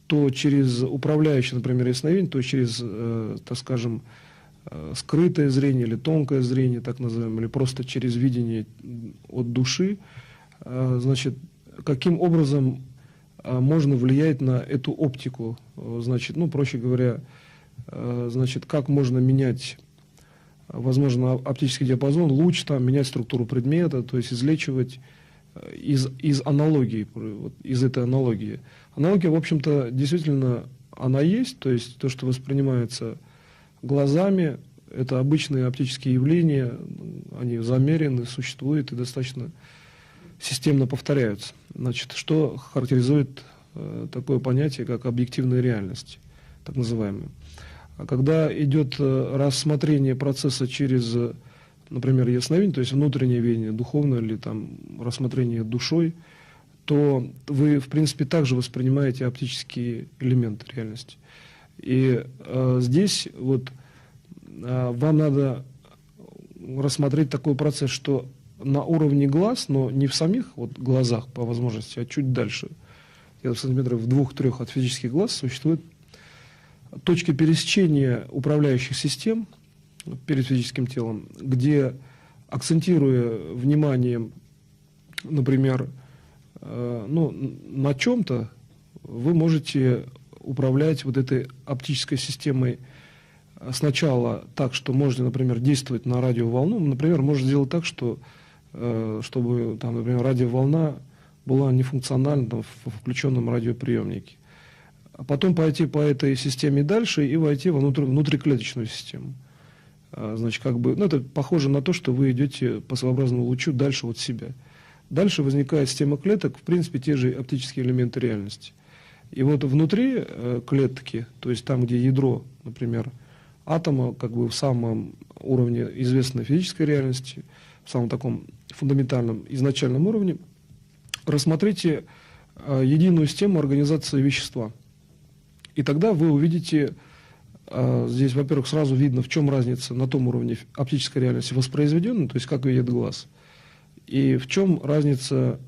то через управляющее, например, ясновидение, то через, так скажем, скрытое зрение или тонкое зрение, так называемое, или просто через видение от души, значит, каким образом можно влиять на эту оптику, значит, проще говоря, значит, как можно менять, возможно, оптический диапазон, луч, менять структуру предмета, то есть излечивать из аналогии, из этой аналогии. Аналогия, в общем-то, действительно, она есть, то есть то, что воспринимается глазами, это обычные оптические явления, они замерены, существуют и достаточно системно повторяются. Значит, что характеризует такое понятие, как объективная реальность, так называемая. А когда идет рассмотрение процесса через, например, ясновидение, то есть внутреннее видение, духовное или рассмотрение душой, то вы, в принципе, также воспринимаете оптические элементы реальности. И здесь вам надо рассмотреть такой процесс, что на уровне глаз, но не в самих глазах по возможности, а чуть дальше, где-то в сантиметрах в 2-3 от физических глаз существуют точки пересечения управляющих систем перед физическим телом, где, акцентируя внимание, например, на чем-то, вы можете управлять вот этой оптической системой сначала так, что можете, например, действовать на радиоволну. Например, можно сделать так, что, чтобы, там, например, радиоволна была нефункциональна там, в включенном радиоприемнике. А потом пойти по этой системе дальше и войти во внутриклеточную систему. Значит, как бы, это похоже на то, что вы идете по своеобразному лучу дальше от себя. Дальше возникает система клеток, в принципе, те же оптические элементы реальности. И вот внутри клетки, то есть там, где ядро, например, атома, как бы в самом уровне известной физической реальности, в самом таком фундаментальном, изначальном уровне, рассмотрите единую систему организации вещества. И тогда вы увидите, здесь, во-первых, сразу видно, в чем разница на том уровне оптической реальности воспроизведенной, то есть как видит глаз, и в чем разница,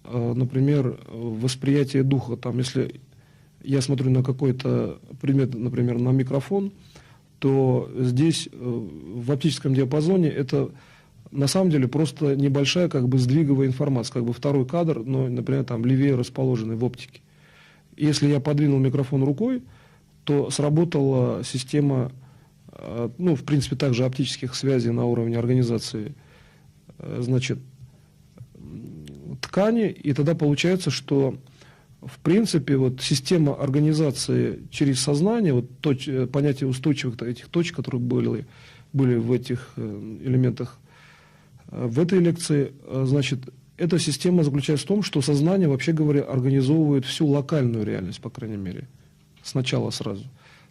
например, восприятия духа. Там, если я смотрю на какой-то предмет, например, на микрофон, то здесь в оптическом диапазоне это на самом деле просто небольшая как бы сдвиговая информация, как бы второй кадр, но, например, там левее расположенный в оптике. Если я подвинул микрофон рукой, то сработала система, в принципе, также оптических связей на уровне организации, значит, ткани, и тогда получается, что в принципе вот система организации через сознание, вот понятие устойчивых этих точек, которые были в этих элементах в этой лекции, значит, эта система заключается в том, что сознание, вообще говоря, организовывает всю локальную реальность, по крайней мере, сначала сразу.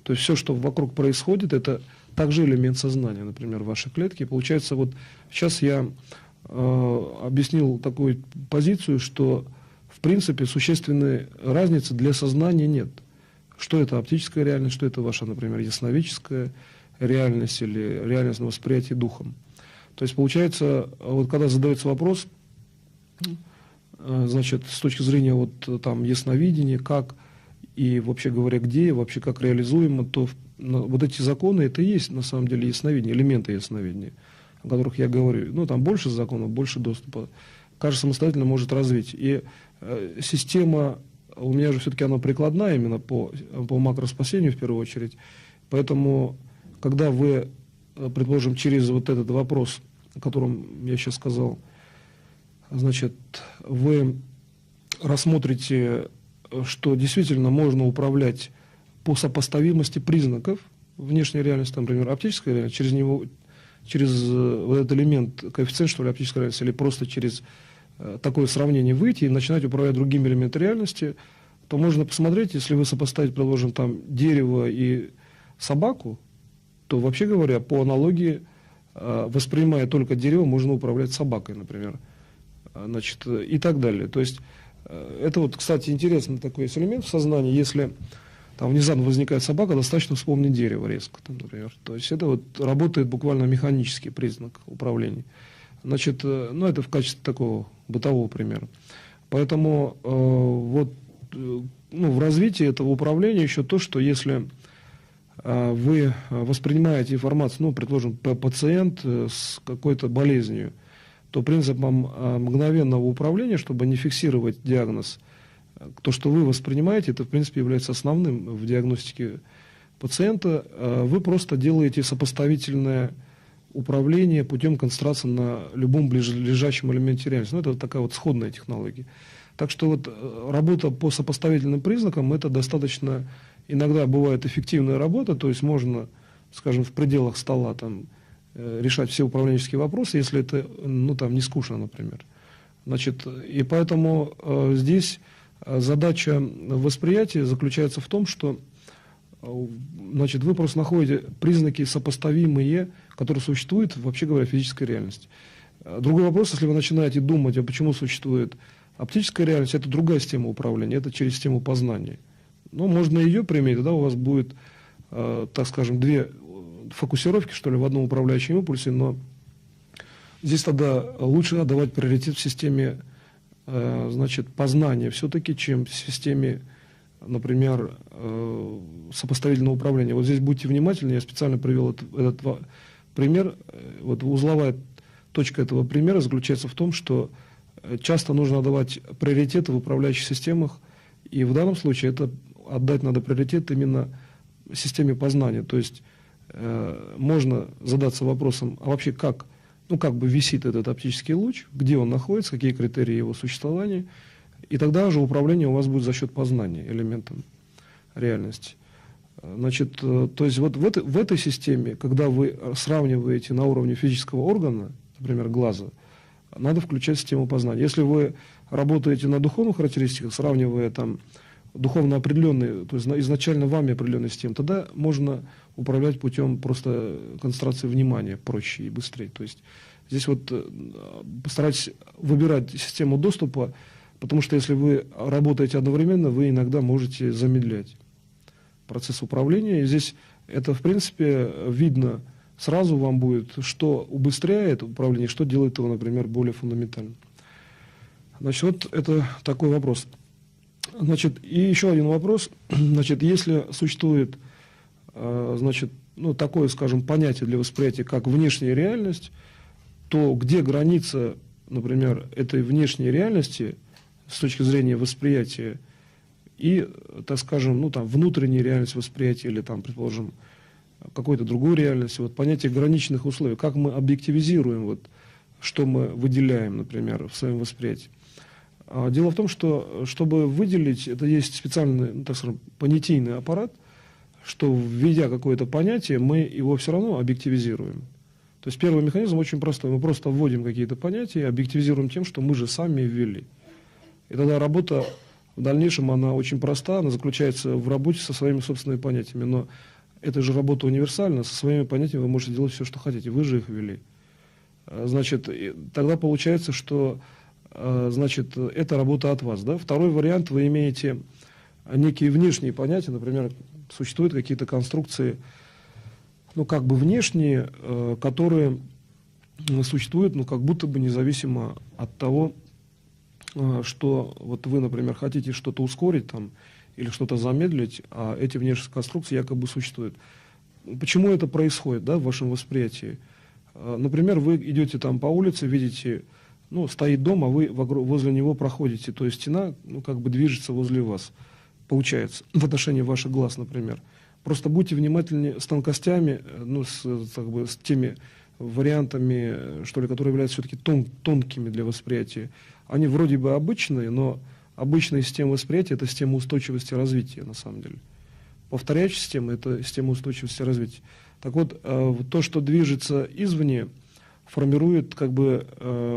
То есть все, что вокруг происходит, это также элемент сознания, например, вашей клетки. Получается, вот сейчас я объяснил такую позицию, что в принципе существенной разницы для сознания нет. Что это оптическая реальность, что это ваша, например, ясновидческая реальность или реальность на восприятии духом. То есть получается, вот когда задается вопрос, значит, с точки зрения вот там ясновидения, как и вообще говоря, где, вообще как реализуемо, то вот эти законы, это и есть на самом деле ясновидение, элементы ясновидения, о которых я говорю. Там больше законов, больше доступа. Каждый самостоятельно может развить. И система, у меня же все-таки она прикладная именно по макроспасению в первую очередь. Поэтому, когда вы, предположим, через вот этот вопрос, о котором я сейчас сказал, значит, вы рассмотрите, что действительно можно управлять по сопоставимости признаков внешней реальности, например, оптической реальности, через вот этот элемент, коэффициент, что ли, оптической реальности, или просто через такое сравнение выйти и начинать управлять другими элементами реальности, то можно посмотреть, если вы сопоставите, предположим, там дерево и собаку, то, вообще говоря, по аналогии, воспринимая только дерево, можно управлять собакой, например, значит, и так далее. То есть это вот, кстати, интересный такой есть элемент в сознании, если там внезапно возникает собака, достаточно вспомнить дерево резко, там, например. То есть это вот работает буквально механический признак управления. Значит, это в качестве такого бытового примера. Поэтому в развитии этого управления еще то, что если вы воспринимаете информацию, предположим, пациент с какой-то болезнью, то принципом мгновенного управления, чтобы не фиксировать диагноз, то, что вы воспринимаете, это, в принципе, является основным в диагностике пациента. Вы просто делаете сопоставительное управление путем концентрации на любом ближайшем элементе реальности. Это такая вот сходная технология. Так что вот работа по сопоставительным признакам, это достаточно, иногда бывает эффективная работа, то есть можно, скажем, в пределах стола там решать все управленческие вопросы, если это, не скучно, например. Значит, и поэтому здесь задача восприятия заключается в том, что, значит, вы просто находите признаки сопоставимые, которые существуют, вообще говоря, в физической реальности. Другой вопрос, если вы начинаете думать, а почему существует оптическая реальность, это другая система управления, это через систему познания. Можно ее применить, тогда у вас будет, так скажем, две фокусировки, что ли, в одном управляющем импульсе, но здесь тогда лучше отдавать приоритет в системе значит, познания все-таки, чем в системе, например, сопоставительного управления. Вот здесь будьте внимательны, я специально привел этот пример. Вот узловая точка этого примера заключается в том, что часто нужно давать приоритеты в управляющих системах, и в данном случае это отдать надо приоритет именно системе познания. То есть можно задаться вопросом, а вообще как, ну, как бы висит этот оптический луч, где он находится, какие критерии его существования, и тогда уже управление у вас будет за счет познания элементом реальности. Значит, то есть вот в этой системе, когда вы сравниваете на уровне физического органа, например, глаза, надо включать систему познания. Если вы работаете на духовных характеристиках, сравнивая там духовно определенные, то есть изначально вами определенные системы, тогда можно управлять путем просто концентрации внимания проще и быстрее. То есть здесь вот постарайтесь выбирать систему доступа, потому что если вы работаете одновременно, вы иногда можете замедлять процесс управления. И здесь это, в принципе, видно сразу вам будет, что убыстряет управление, что делает его, например, более фундаментальным. Значит, вот это такой вопрос. Значит, и еще один вопрос. Значит, если существует, значит, ну, такое, скажем, понятие для восприятия, как внешняя реальность, то где граница, например, этой внешней реальности с точки зрения восприятия и, так скажем, ну, там, внутренняя реальность восприятия или, там, предположим, какой-то другой реальности, вот понятие граничных условий, как мы объективизируем, вот, что мы выделяем, например, в своем восприятии. Дело в том, что, чтобы выделить, это есть специальный, ну, так скажем, понятийный аппарат, что, введя какое-то понятие, мы его все равно объективизируем. То есть первый механизм очень простой. Мы просто вводим какие-то понятия и объективизируем тем, что мы же сами ввели. И тогда работа в дальнейшем, она очень проста, она заключается в работе со своими собственными понятиями. Но эта же работа универсальна, со своими понятиями вы можете делать все, что хотите, вы же их ввели. Значит, тогда получается, что, значит, это работа от вас. Да? Второй вариант, вы имеете некие внешние понятия, например, существуют какие-то конструкции, ну, как бы внешние, которые существуют, ну, как будто бы независимо от того, что вот вы, например, хотите что-то ускорить там, или что-то замедлить, а эти внешние конструкции якобы существуют. Почему это происходит, да, в вашем восприятии? Например, вы идете там по улице, видите, ну, стоит дом, а вы возле него проходите, то есть стена, ну, как бы движется возле вас, получается, в отношении ваших глаз, например. Просто будьте внимательнее с тонкостями, ну, как бы, с теми вариантами, что ли, которые являются все-таки тонкими для восприятия. Они вроде бы обычные, но обычная система восприятия – это система устойчивости развития, на самом деле. Повторяющая система – это система устойчивости развития. Так вот, то, что движется извне, формирует как бы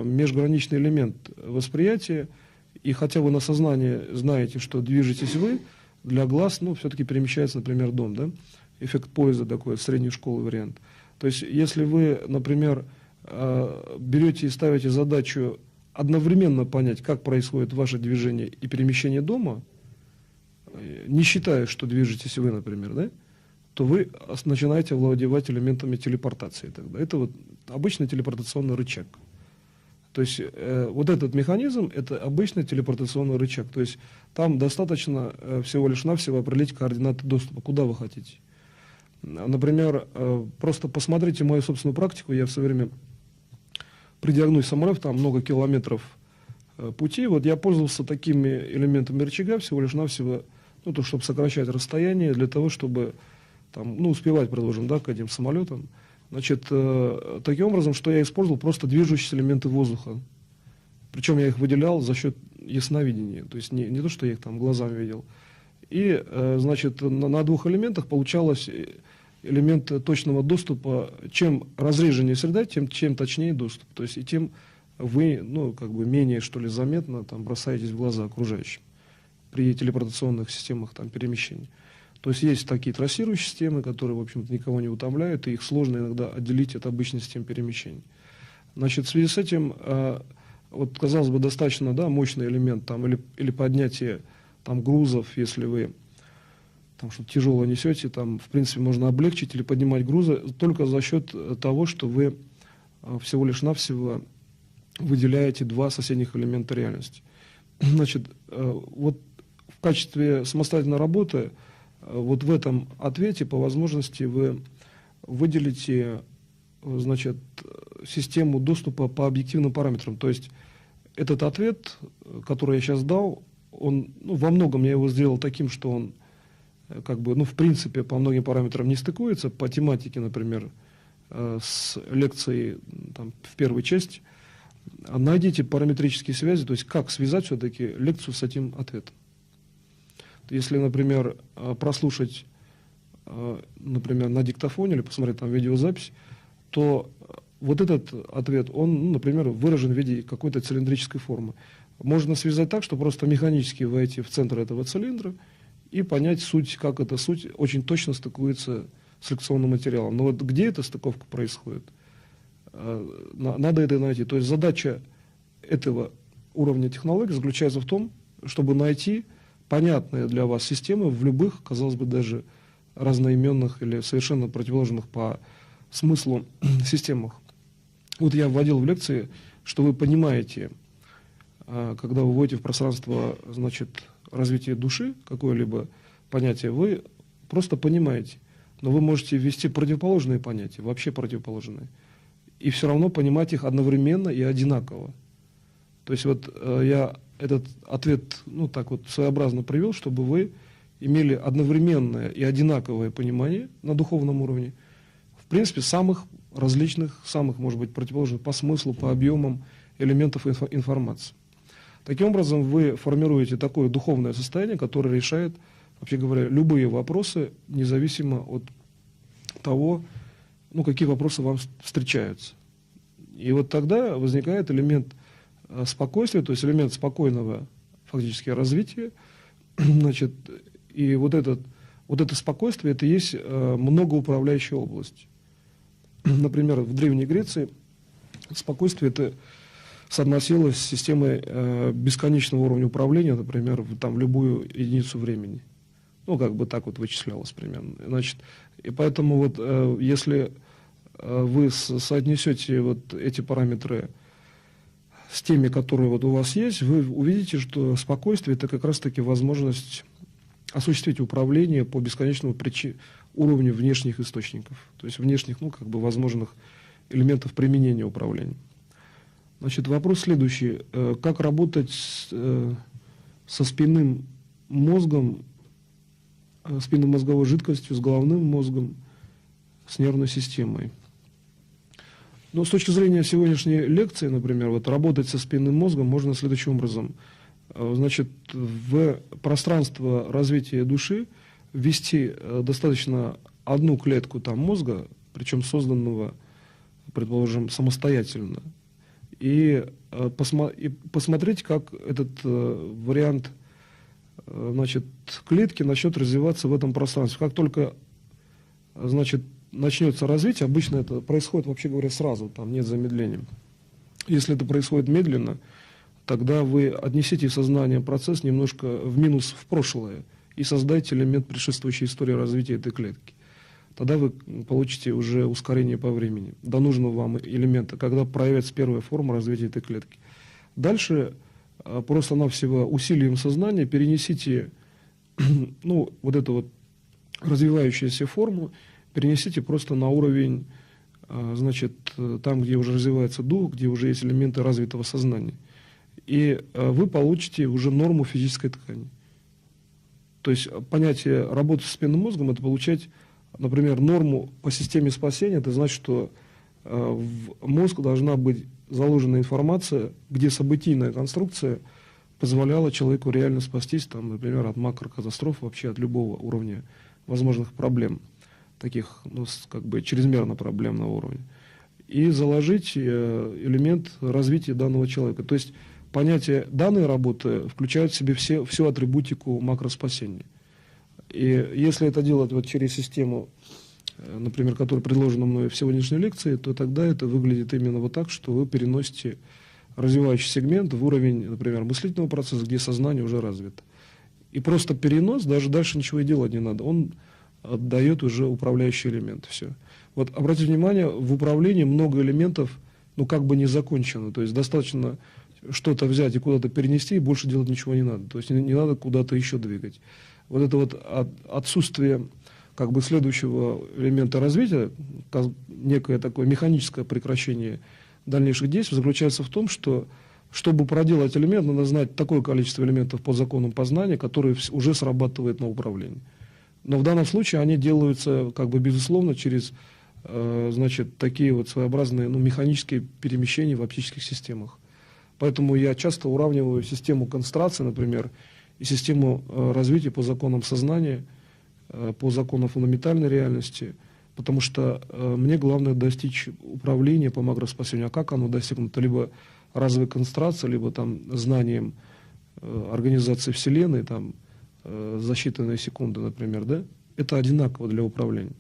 межграничный элемент восприятия, и хотя вы на сознании знаете, что движетесь вы, для глаз, ну, все-таки перемещается, например, дом, да? Эффект поезда такой, средней школы вариант. То есть, если вы, например, берете и ставите задачу одновременно понять, как происходит ваше движение и перемещение дома, не считая, что движетесь вы, например, да, то вы начинаете овладевать элементами телепортации тогда. Это вот обычный телепортационный рычаг. То есть вот этот механизм – это обычный телепортационный рычаг. То есть там достаточно всего лишь навсего определить координаты доступа, куда вы хотите. Например, просто посмотрите мою собственную практику. Я все время при диагнозе самолета, там много километров пути, вот я пользовался такими элементами рычага всего лишь навсего, ну, то, чтобы сокращать расстояние, для того, чтобы там, ну, успевать, предложим, да, к этим самолетам. Значит, таким образом, что я использовал просто движущиеся элементы воздуха. Причем я их выделял за счет ясновидения. То есть не то, что я их там глазами видел. И, значит, на двух элементах получалось элемент точного доступа. Чем разреженнее среда, чем точнее доступ. То есть и тем вы, ну, как бы менее, что ли, заметно там бросаетесь в глаза окружающим при телепортационных системах там перемещений. То есть есть такие трассирующие системы, которые, в общем-то, никого не утомляют, и их сложно иногда отделить от обычной системы перемещений. Значит, в связи с этим, вот, казалось бы, достаточно, да, мощный элемент там, или поднятие там, грузов, если вы там что-то тяжелое несете, там, в принципе, можно облегчить или поднимать грузы только за счет того, что вы всего лишь навсего выделяете два соседних элемента реальности. Значит, вот в качестве самостоятельной работы, вот в этом ответе по возможности вы выделите, значит, систему доступа по объективным параметрам. То есть этот ответ, который я сейчас дал, он, ну, во многом я его сделал таким, что он как бы, ну, в принципе, по многим параметрам не стыкуется. По тематике, например, с лекцией там, в первой части. Найдите параметрические связи, то есть как связать все-таки лекцию с этим ответом. Если, например, прослушать, например, на диктофоне или посмотреть там видеозапись, то вот этот ответ, он, ну, например, выражен в виде какой-то цилиндрической формы. Можно связать так, что просто механически войти в центр этого цилиндра и понять суть, как эта суть очень точно стыкуется с лекционным материалом. Но вот где эта стыковка происходит, надо это найти. То есть задача этого уровня технологий заключается в том, чтобы найти понятные для вас системы в любых, казалось бы, даже разноименных или совершенно противоположных по смыслу системах. Вот я вводил в лекции, что вы понимаете, когда вы вводите в пространство, значит, развитие души, какое-либо понятие, вы просто понимаете, но вы можете ввести противоположные понятия, вообще противоположные, и все равно понимать их одновременно и одинаково. То есть вот я этот ответ, ну, так вот своеобразно привел, чтобы вы имели одновременное и одинаковое понимание на духовном уровне, в принципе, самых различных, самых, может быть, противоположных по смыслу, по объемам элементов информации. Таким образом, вы формируете такое духовное состояние, которое решает, вообще говоря, любые вопросы, независимо от того, ну, какие вопросы вам встречаются. И вот тогда возникает элемент спокойствия, то есть элемент спокойного фактически развития. Значит, и вот это спокойствие, это и есть многоуправляющая область. Например, в Древней Греции спокойствие это соотносилось с системой бесконечного уровня управления, например, в любую единицу времени. Ну, как бы так вот вычислялось примерно. Значит, и поэтому вот если вы соотнесете вот эти параметры с теми, которые вот у вас есть, вы увидите, что спокойствие – это как раз-таки возможность осуществить управление по бесконечному уровню внешних источников, то есть внешних, ну, как бы возможных элементов применения управления. Значит, вопрос следующий. Как работать со спинным мозгом, спинномозговой жидкостью, с головным мозгом, с нервной системой? Но с точки зрения сегодняшней лекции, например, вот работать со спинным мозгом можно следующим образом. Значит, в пространство развития души ввести достаточно одну клетку там мозга, причем созданного, предположим, самостоятельно, и посмотреть, как этот вариант, значит, клетки начнет развиваться в этом пространстве. Как только, значит, начнется развитие, обычно это происходит, вообще говоря, сразу, там нет замедления. Если это происходит медленно, тогда вы отнесите сознание процесс немножко в минус в прошлое и создайте элемент предшествующей истории развития этой клетки. Тогда вы получите уже ускорение по времени до нужного вам элемента, когда проявится первая форма развития этой клетки. Дальше просто-навсего усилием сознания перенесите, ну, вот эту вот развивающуюся форму, перенесите просто на уровень, значит, там, где уже развивается дух, где уже есть элементы развитого сознания. И вы получите уже норму физической ткани. То есть понятие работы с спинным мозгом – это получать, например, норму по системе спасения. Это значит, что в мозг должна быть заложена информация, где событийная конструкция позволяла человеку реально спастись, там, например, от макрокатастроф, вообще от любого уровня возможных проблем, таких, ну, как бы чрезмерно проблемного уровня, и заложить элемент развития данного человека. То есть понятие данной работы включает в себе всю атрибутику макроспасения. И если это делать вот через систему, например, которая предложена мной в сегодняшней лекции, то тогда это выглядит именно вот так, что вы переносите развивающий сегмент в уровень, например, мыслительного процесса, где сознание уже развито. И просто перенос, даже дальше ничего и делать не надо, он отдает уже управляющий элемент. Все. Вот обратите внимание, в управлении много элементов, ну, как бы не закончено. То есть достаточно что-то взять и куда-то перенести, и больше делать ничего не надо. То есть не надо куда-то еще двигать. Вот это вот отсутствие как бы следующего элемента развития, некое такое механическое прекращение дальнейших действий, заключается в том, что чтобы проделать элемент, надо знать такое количество элементов по законам познания, которые уже срабатывают на управлении. Но в данном случае они делаются, как бы, безусловно, через значит, такие вот своеобразные механические перемещения в оптических системах. Поэтому я часто уравниваю систему концентрации, например, и систему развития по законам сознания, по законам фундаментальной реальности, потому что мне главное достичь управления по макроспасению. А как оно достигнуто? Либо разовой концентрацией, либо там знанием организации Вселенной, там, за считанные секунды, например, да? Это одинаково для управления.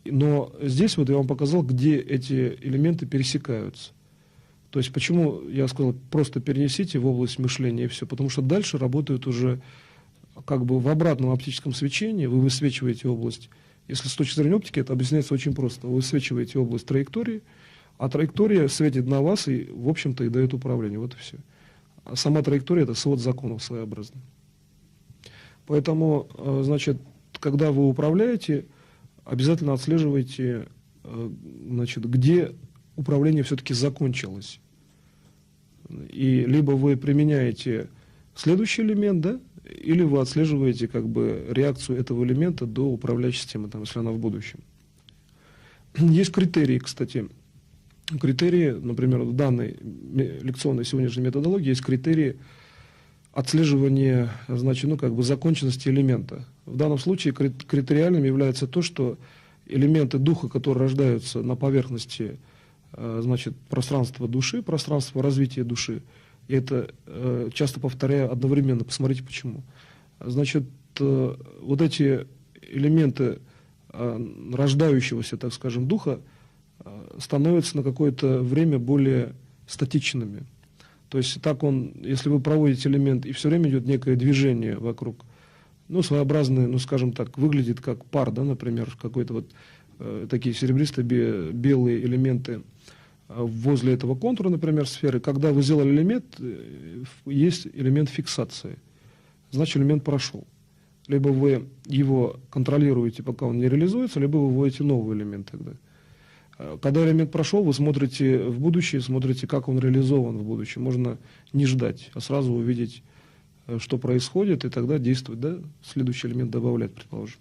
Но здесь вот я вам показал, где эти элементы пересекаются. То есть почему я сказал, просто перенесите в область мышления и все, потому что дальше работают уже как бы в обратном оптическом свечении, вы высвечиваете область. Если с точки зрения оптики, это объясняется очень просто. Вы высвечиваете область траектории, а траектория светит на вас и, в общем-то, и дает управление. Вот и все. А сама траектория – это свод законов своеобразный. Поэтому, значит, когда вы управляете, обязательно отслеживайте, значит, где управление все-таки закончилось. И либо вы применяете следующий элемент, да, или вы отслеживаете как бы реакцию этого элемента до управляющей системы, там, если она в будущем. Есть критерии, кстати. Критерии, например, в данной лекционной сегодняшней методологии есть критерии отслеживания, значит, ну, как бы законченности элемента. В данном случае критериальным является то, что элементы духа, которые рождаются на поверхности, значит, пространства души, пространства развития души, и это часто повторяю одновременно, посмотрите почему. Значит, вот эти элементы рождающегося, так скажем, духа становятся на какое-то время более статичными. То есть так он, если вы проводите элемент, и все время идет некое движение вокруг, ну, своеобразное, ну, скажем так, выглядит как пар, да, например, какой-то вот такие серебристо-белые элементы возле этого контура, например, сферы. Когда вы сделали элемент, есть элемент фиксации. Значит, элемент прошел. Либо вы его контролируете, пока он не реализуется, либо вы вводите новый элемент тогда. Когда элемент прошел, вы смотрите в будущее, смотрите, как он реализован в будущем. Можно не ждать, а сразу увидеть, что происходит, и тогда действовать, да, следующий элемент добавлять, предположим.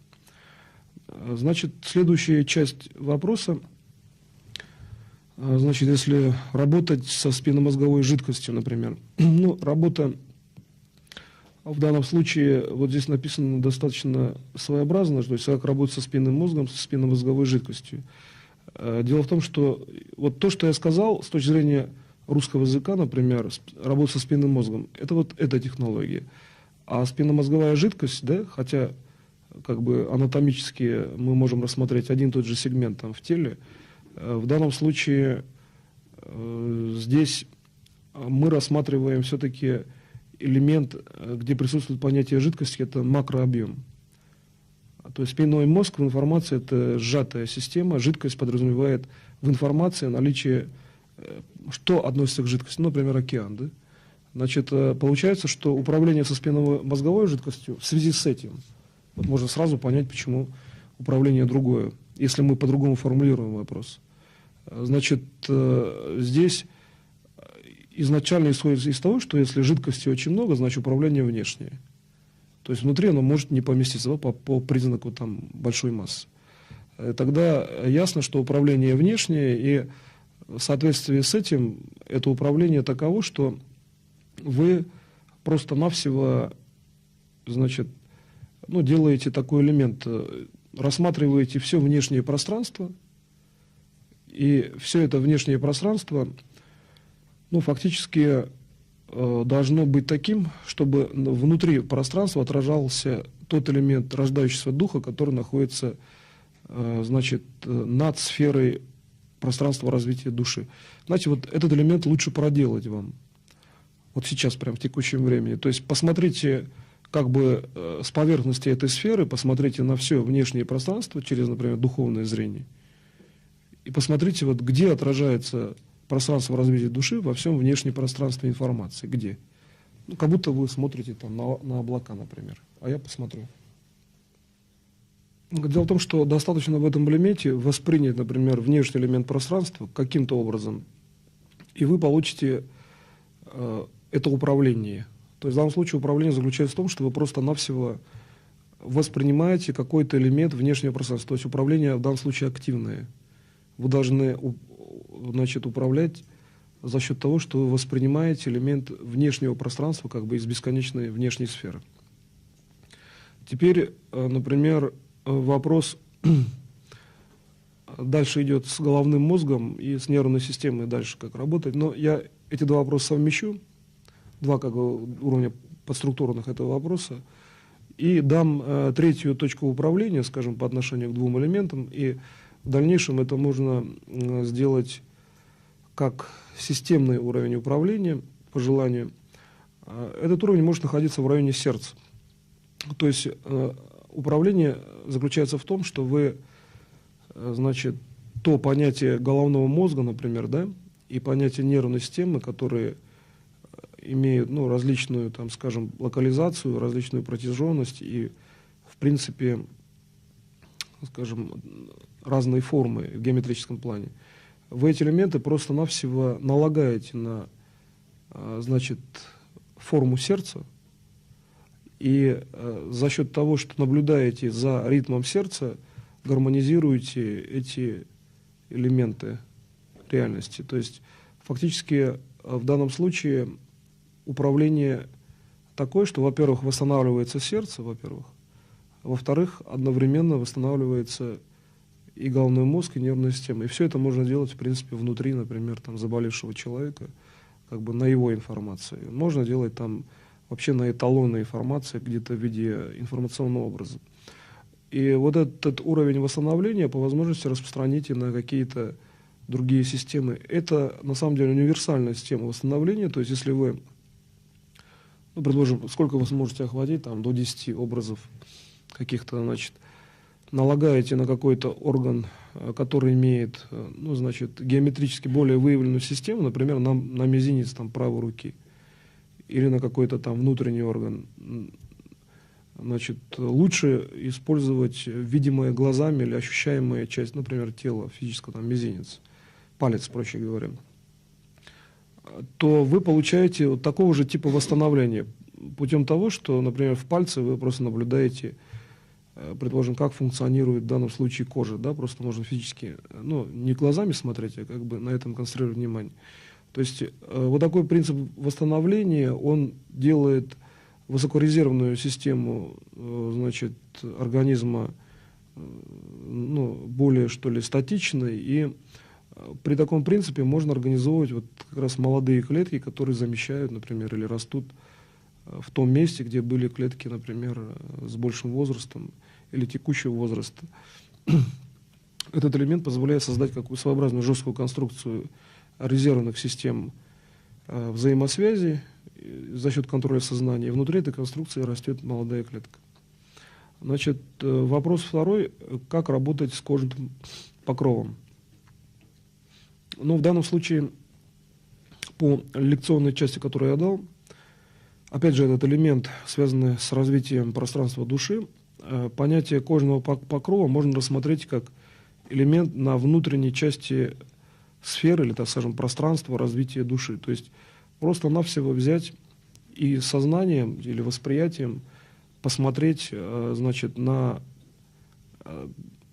Значит, следующая часть вопроса. Значит, если работать со спинномозговой жидкостью, например, ну, работа в данном случае, вот здесь написано достаточно своеобразно, то есть как работать со спинным мозгом, со спинномозговой жидкостью. Дело в том, что вот то, что я сказал, с точки зрения русского языка, например, работа со спинным мозгом, это вот эта технология. А спинномозговая жидкость, да, хотя как бы анатомически мы можем рассмотреть один и тот же сегмент там в теле, в данном случае здесь мы рассматриваем все-таки элемент, где присутствует понятие жидкости, это макрообъем. То есть спинной мозг в информации – это сжатая система, жидкость подразумевает в информации наличие, что относится к жидкости, ну, например, океан. Да? Значит, получается, что управление со спинномозговой жидкостью в связи с этим, вот можно сразу понять, почему управление другое, если мы по-другому формулируем вопрос. Значит, здесь изначально исходит из того, что если жидкости очень много, значит управление внешнее. То есть внутри оно может не поместиться, да, по признаку там, большой массы. Тогда ясно, что управление внешнее, и в соответствии с этим это управление таково, что вы просто-навсего, значит, ну, делаете такой элемент, рассматриваете все внешнее пространство, и все это внешнее пространство, ну, фактически должно быть таким, чтобы внутри пространства отражался тот элемент рождающегося духа, который находится, значит, над сферой пространства развития души. Знаете, вот этот элемент лучше проделать вам. Вот сейчас, прямо в текущем времени. То есть посмотрите как бы с поверхности этой сферы, посмотрите на все внешнее пространство через, например, духовное зрение. И посмотрите, вот, где отражается пространство развития души во всем внешнем пространстве информации. Где? Ну, как будто вы смотрите там на облака, например. А я посмотрю. Дело в том, что достаточно в этом элементе воспринять, например, внешний элемент пространства каким-то образом, и вы получите это управление. То есть в данном случае управление заключается в том, что вы просто-навсего воспринимаете какой-то элемент внешнего пространства. То есть управление в данном случае активное. Вы должны, значит, управлять за счет того, что вы воспринимаете элемент внешнего пространства как бы из бесконечной внешней сферы. Теперь, например, вопрос дальше идет с головным мозгом и с нервной системой дальше как работать. Но я эти два вопроса совмещу, два как бы уровня подструктурных этого вопроса, и дам третью точку управления, скажем, по отношению к двум элементам, и в дальнейшем это можно сделать как системный уровень управления, по желанию. Этот уровень может находиться в районе сердца. То есть управление заключается в том, что вы, значит, то понятие головного мозга, например, да, и понятие нервной системы, которые имеют, ну, различную, там, скажем, локализацию, различную протяженность и, в принципе, скажем, разные формы в геометрическом плане. Вы эти элементы просто-навсего налагаете на, значит, форму сердца, и за счет того, что наблюдаете за ритмом сердца, гармонизируете эти элементы реальности. То есть фактически в данном случае управление такое, что, во-первых, восстанавливается сердце, во-первых, во-вторых, одновременно восстанавливается и головной мозг, и нервная система. И все это можно делать, в принципе, внутри, например, там, заболевшего человека, как бы на его информации. Можно делать там вообще на эталонной информации, где-то в виде информационного образа. И вот этот уровень восстановления по возможности распространите на какие-то другие системы. Это, на самом деле, универсальная система восстановления. То есть, если вы, ну, предложим, сколько вы сможете охватить, там, до 10 образов каких-то, значит, налагаете на какой-то орган, который имеет, ну, значит, геометрически более выявленную систему, например, на мизинец там, правой руки, или на какой-то там внутренний орган, значит, лучше использовать видимое глазами или ощущаемая часть, например, тела физического, там, мизинец, палец, проще говоря, то вы получаете вот такого же типа восстановления путем того, что, например, в пальце вы просто наблюдаете, предположим, как функционирует в данном случае кожа, да, просто можно физически, ну, не глазами смотреть, а как бы на этом концентрировать внимание. То есть вот такой принцип восстановления, он делает высокорезервную систему, значит, организма, ну, более, что ли, статичной, и при таком принципе можно организовывать вот как раз молодые клетки, которые замещают, например, или растут в том месте, где были клетки, например, с большим возрастом или текущего возраста. Этот элемент позволяет создать какую-то своеобразную жесткую конструкцию резервных систем взаимосвязи за счет контроля сознания. И внутри этой конструкции растет молодая клетка. Значит, вопрос второй. Как работать с кожным покровом? Ну, в данном случае, по лекционной части, которую я дал, опять же, этот элемент, связанный с развитием пространства души, понятие кожного покрова можно рассмотреть как элемент на внутренней части сферы или, так скажем, пространства развития души. То есть просто-навсего взять и сознанием или восприятием посмотреть, значит, на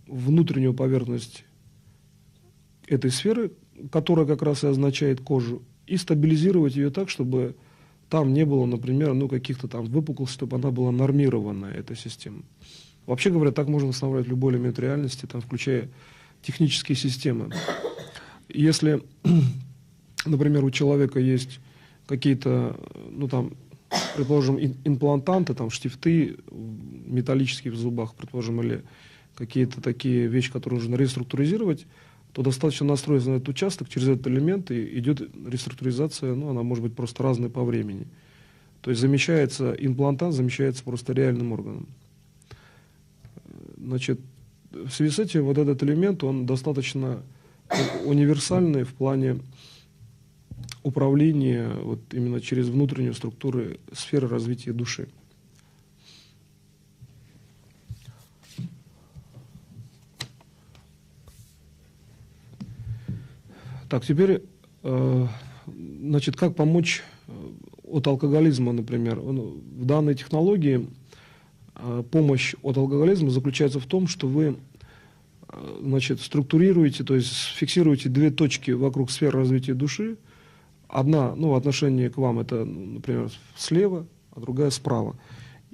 внутреннюю поверхность этой сферы, которая как раз и означает кожу, и стабилизировать ее так, чтобы там не было, например, ну, каких-то там выпуклостей, чтобы она была нормированная, эта система. Вообще говоря, так можно восстанавливать любой элемент реальности, там, включая технические системы. Если, например, у человека есть какие-то, ну, там, предположим, имплантанты, там, штифты металлические в зубах, предположим, или какие-то такие вещи, которые нужно реструктуризировать, то достаточно настроиться на этот участок, через этот элемент и идет реструктуризация, ну, она может быть просто разной по времени. То есть замещается имплантант, замещается просто реальным органом. Значит, в связи с этим вот этот элемент, он достаточно универсальный в плане управления вот именно через внутреннюю структуру сферы развития души. Так, теперь, значит, как помочь от алкоголизма, например. В данной технологии помощь от алкоголизма заключается в том, что вы, значит, структурируете, то есть фиксируете две точки вокруг сферы развития души. Одна, ну, в отношении к вам, это, например, слева, а другая справа.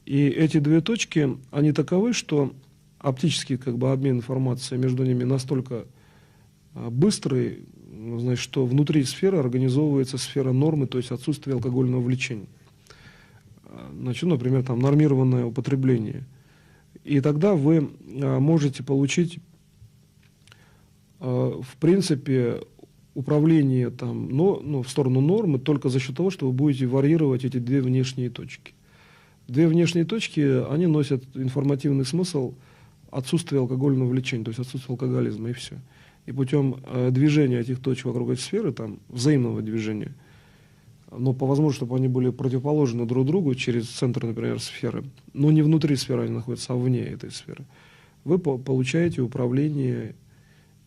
И эти две точки, они таковы, что оптический как бы обмен информацией между ними настолько быстрый, значит, что внутри сферы организовывается сфера нормы, то есть отсутствие алкогольного влечения. Значит, например, там нормированное употребление. И тогда вы можете получить, в принципе, управление там, в сторону нормы только за счет того, что вы будете варьировать эти две внешние точки. Две внешние точки, они носят информативный смысл отсутствия алкогольного влечения, то есть отсутствие алкоголизма, и все. И путем движения этих точек вокруг этой сферы, там, взаимного движения, но по возможности, чтобы они были противоположны друг другу через центр, например, сферы, но не внутри сферы они находятся, а вне этой сферы, вы получаете управление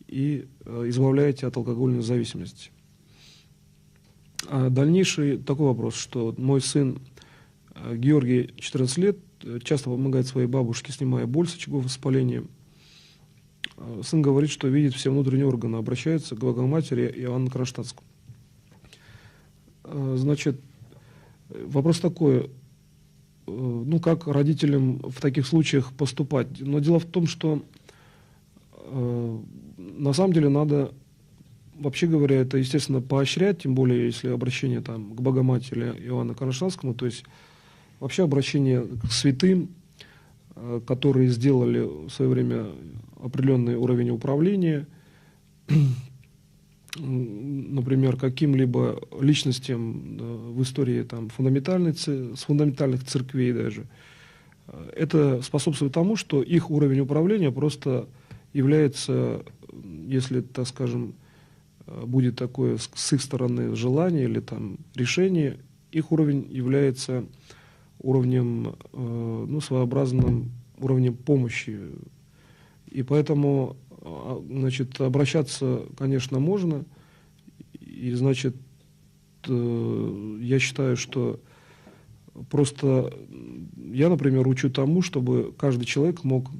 и избавляете от алкогольной зависимости. А дальнейший такой вопрос, что мой сын Георгий, 14 лет, часто помогает своей бабушке, снимая боль с очагов воспаления. Сын говорит, что видит все внутренние органы, обращается к Богоматери Иоанну Кронштадтскому. Значит, вопрос такой, ну, как родителям в таких случаях поступать? Но дело в том, что на самом деле надо, вообще говоря, это, естественно, поощрять, тем более, если обращение там, к Богоматери Иоанну Кронштадтскому, то есть вообще обращение к святым, которые сделали в свое время определенный уровень управления, например, каким-либо личностям в истории там, с фундаментальных церквей даже. Это способствует тому, что их уровень управления просто является, если, так скажем, будет такое с их стороны желание или там, решение, их уровень является уровнем, ну, своеобразным уровнем помощи. И поэтому, значит, обращаться, конечно, можно. И, значит, я считаю, что просто я, например, учу тому, чтобы каждый человек мог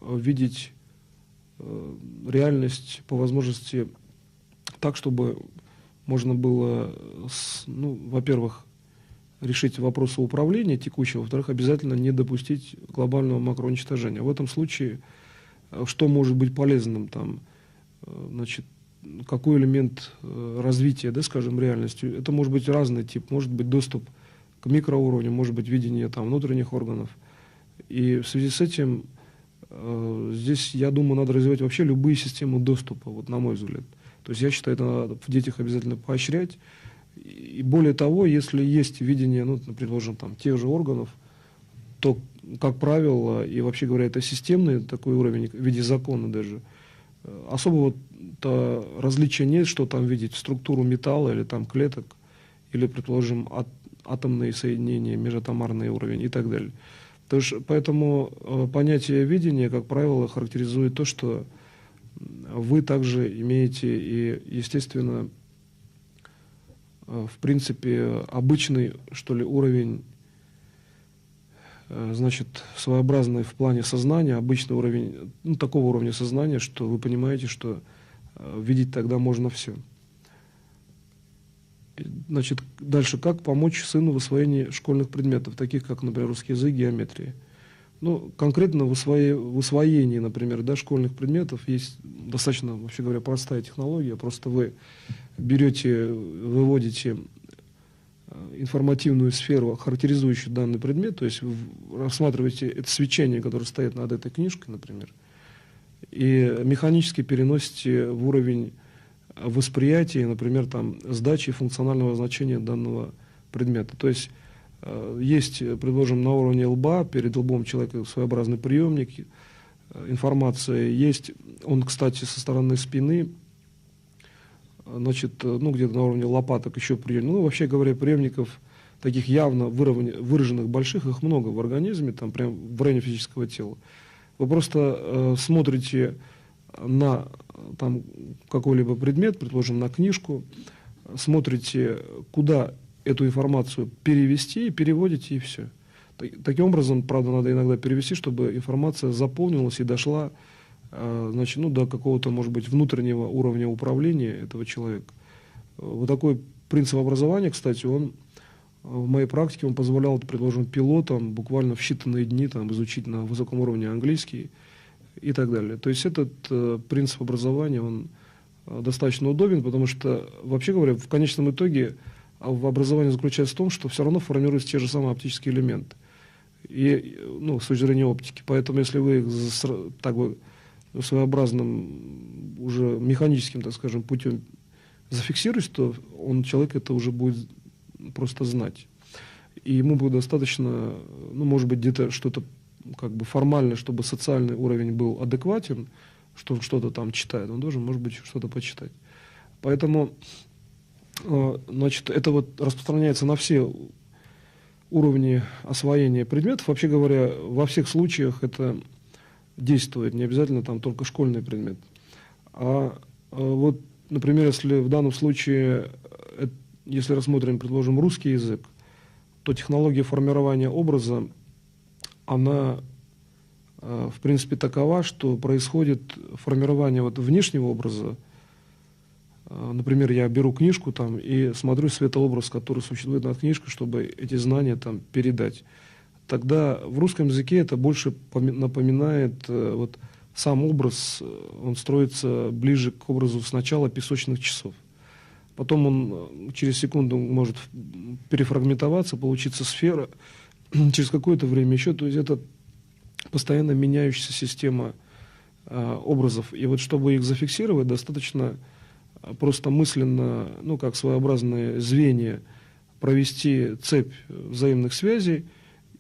видеть реальность по возможности так, чтобы можно было, ну, во-первых, решить вопросы управления текущего, во-вторых, обязательно не допустить глобального макроуничтожения. В этом случае что может быть полезным там, значит, какой элемент развития, да, скажем, реальности? Это может быть разный тип, может быть доступ к микроуровню, может быть видение там, внутренних органов. И в связи с этим здесь, я думаю, надо развивать вообще любые системы доступа, вот, на мой взгляд. То есть я считаю, это надо в детях обязательно поощрять. И более того, если есть видение, ну, предположим, там, тех же органов, то, как правило, и вообще говоря, это системный такой уровень в виде закона даже, особого-то различия нет, что там видеть структуру металла или там клеток, или, предположим, атомные соединения, межатомарный уровень и так далее. Поэтому понятие видения, как правило, характеризует то, что вы также имеете и, естественно, в принципе, обычный, что ли, уровень, значит, своеобразный в плане сознания, обычный уровень, ну, такого уровня сознания, что вы понимаете, что видеть тогда можно все. Значит, дальше, как помочь сыну в освоении школьных предметов, таких как, например, русский язык, геометрия? Ну, конкретно в усвоении, например, да, школьных предметов есть достаточно, вообще говоря, простая технология. Просто вы берете, выводите информативную сферу, характеризующую данный предмет, то есть вы рассматриваете это свечение, которое стоит над этой книжкой, например, и механически переносите в уровень восприятия, например, там, сдачи функционального значения данного предмета. То есть есть, предположим, на уровне лба, перед лбом человека своеобразный приемник, информация есть. Он, кстати, со стороны спины значит, ну, где-то на уровне лопаток еще приемников. Ну, вообще говоря, приемников таких явно выраженных больших, их много в организме, там прям в районе физического тела. Вы просто смотрите на там какой-либо предмет, предположим, на книжку, смотрите, куда эту информацию перевести, и переводите, и все. Таким образом, правда, надо иногда перевести, чтобы информация заполнилась и дошла, значит, ну, до какого-то, может быть, внутреннего уровня управления этого человека. Вот такой принцип образования, кстати, он в моей практике он позволял, предположим, пилотам буквально в считанные дни там, изучить на высоком уровне английский и так далее. То есть этот принцип образования, он достаточно удобен, потому что, вообще говоря, в конечном итоге в образовании заключается в том, что все равно формируются те же самые оптические элементы. И, ну, с точки зрения оптики. Поэтому, если вы их так бы своеобразным, уже механическим, так скажем, путем зафиксируете, то человек это уже будет просто знать. И ему будет достаточно, ну, может быть, где-то что-то как бы формально, чтобы социальный уровень был адекватен, что он что-то там читает, он должен, может быть, что-то почитать. Поэтому, значит, это вот распространяется на все уровни освоения предметов. Вообще говоря, во всех случаях это действует, не обязательно там только школьный предмет. Вот, например, если в данном случае, если рассмотрим, предложим, русский язык, то технология формирования образа, она, в принципе, такова, что происходит формирование вот внешнего образа. Например, я беру книжку там и смотрю светообраз, который существует над книжкой, чтобы эти знания там передать. Тогда в русском языке это больше напоминает вот сам образ, он строится ближе к образу сначала песочных часов. Потом он через секунду может перефрагментоваться, получиться сфера, через какое-то время еще. То есть это постоянно меняющаяся система образов. И вот чтобы их зафиксировать, достаточно просто мысленно, ну как своеобразные звенья, провести цепь взаимных связей,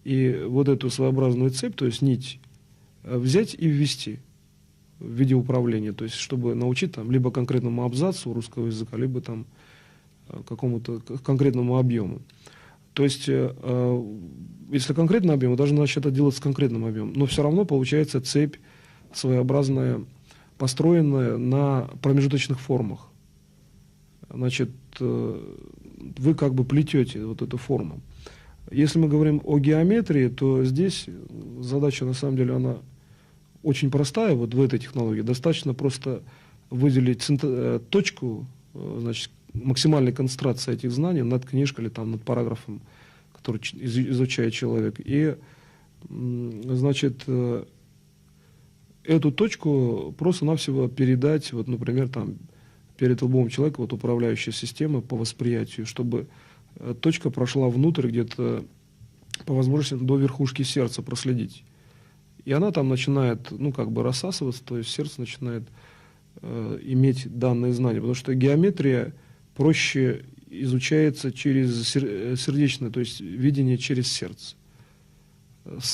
и вот эту своеобразную цепь, то есть нить, взять и ввести в виде управления, то есть чтобы научить там либо конкретному абзацу русского языка, либо там какому-то конкретному объему. То есть, если конкретный объем, вы должны начать это делать с конкретным объемом, но все равно получается цепь своеобразная, построенная на промежуточных формах. Значит, вы как бы плетете вот эту форму. Если мы говорим о геометрии, то здесь задача, на самом деле, она очень простая, вот в этой технологии. Достаточно просто выделить точку, значит, максимальной концентрации этих знаний над книжкой или там, над параграфом, который изучает человек. И, значит, эту точку просто-навсего передать, вот, например, там, перед лбом человека, вот, управляющая система по восприятию, чтобы точка прошла внутрь где-то, по возможности, до верхушки сердца проследить. И она там начинает, ну, как бы рассасываться, то есть сердце начинает иметь данные знания. Потому что геометрия проще изучается через сердечное, то есть видение через сердце.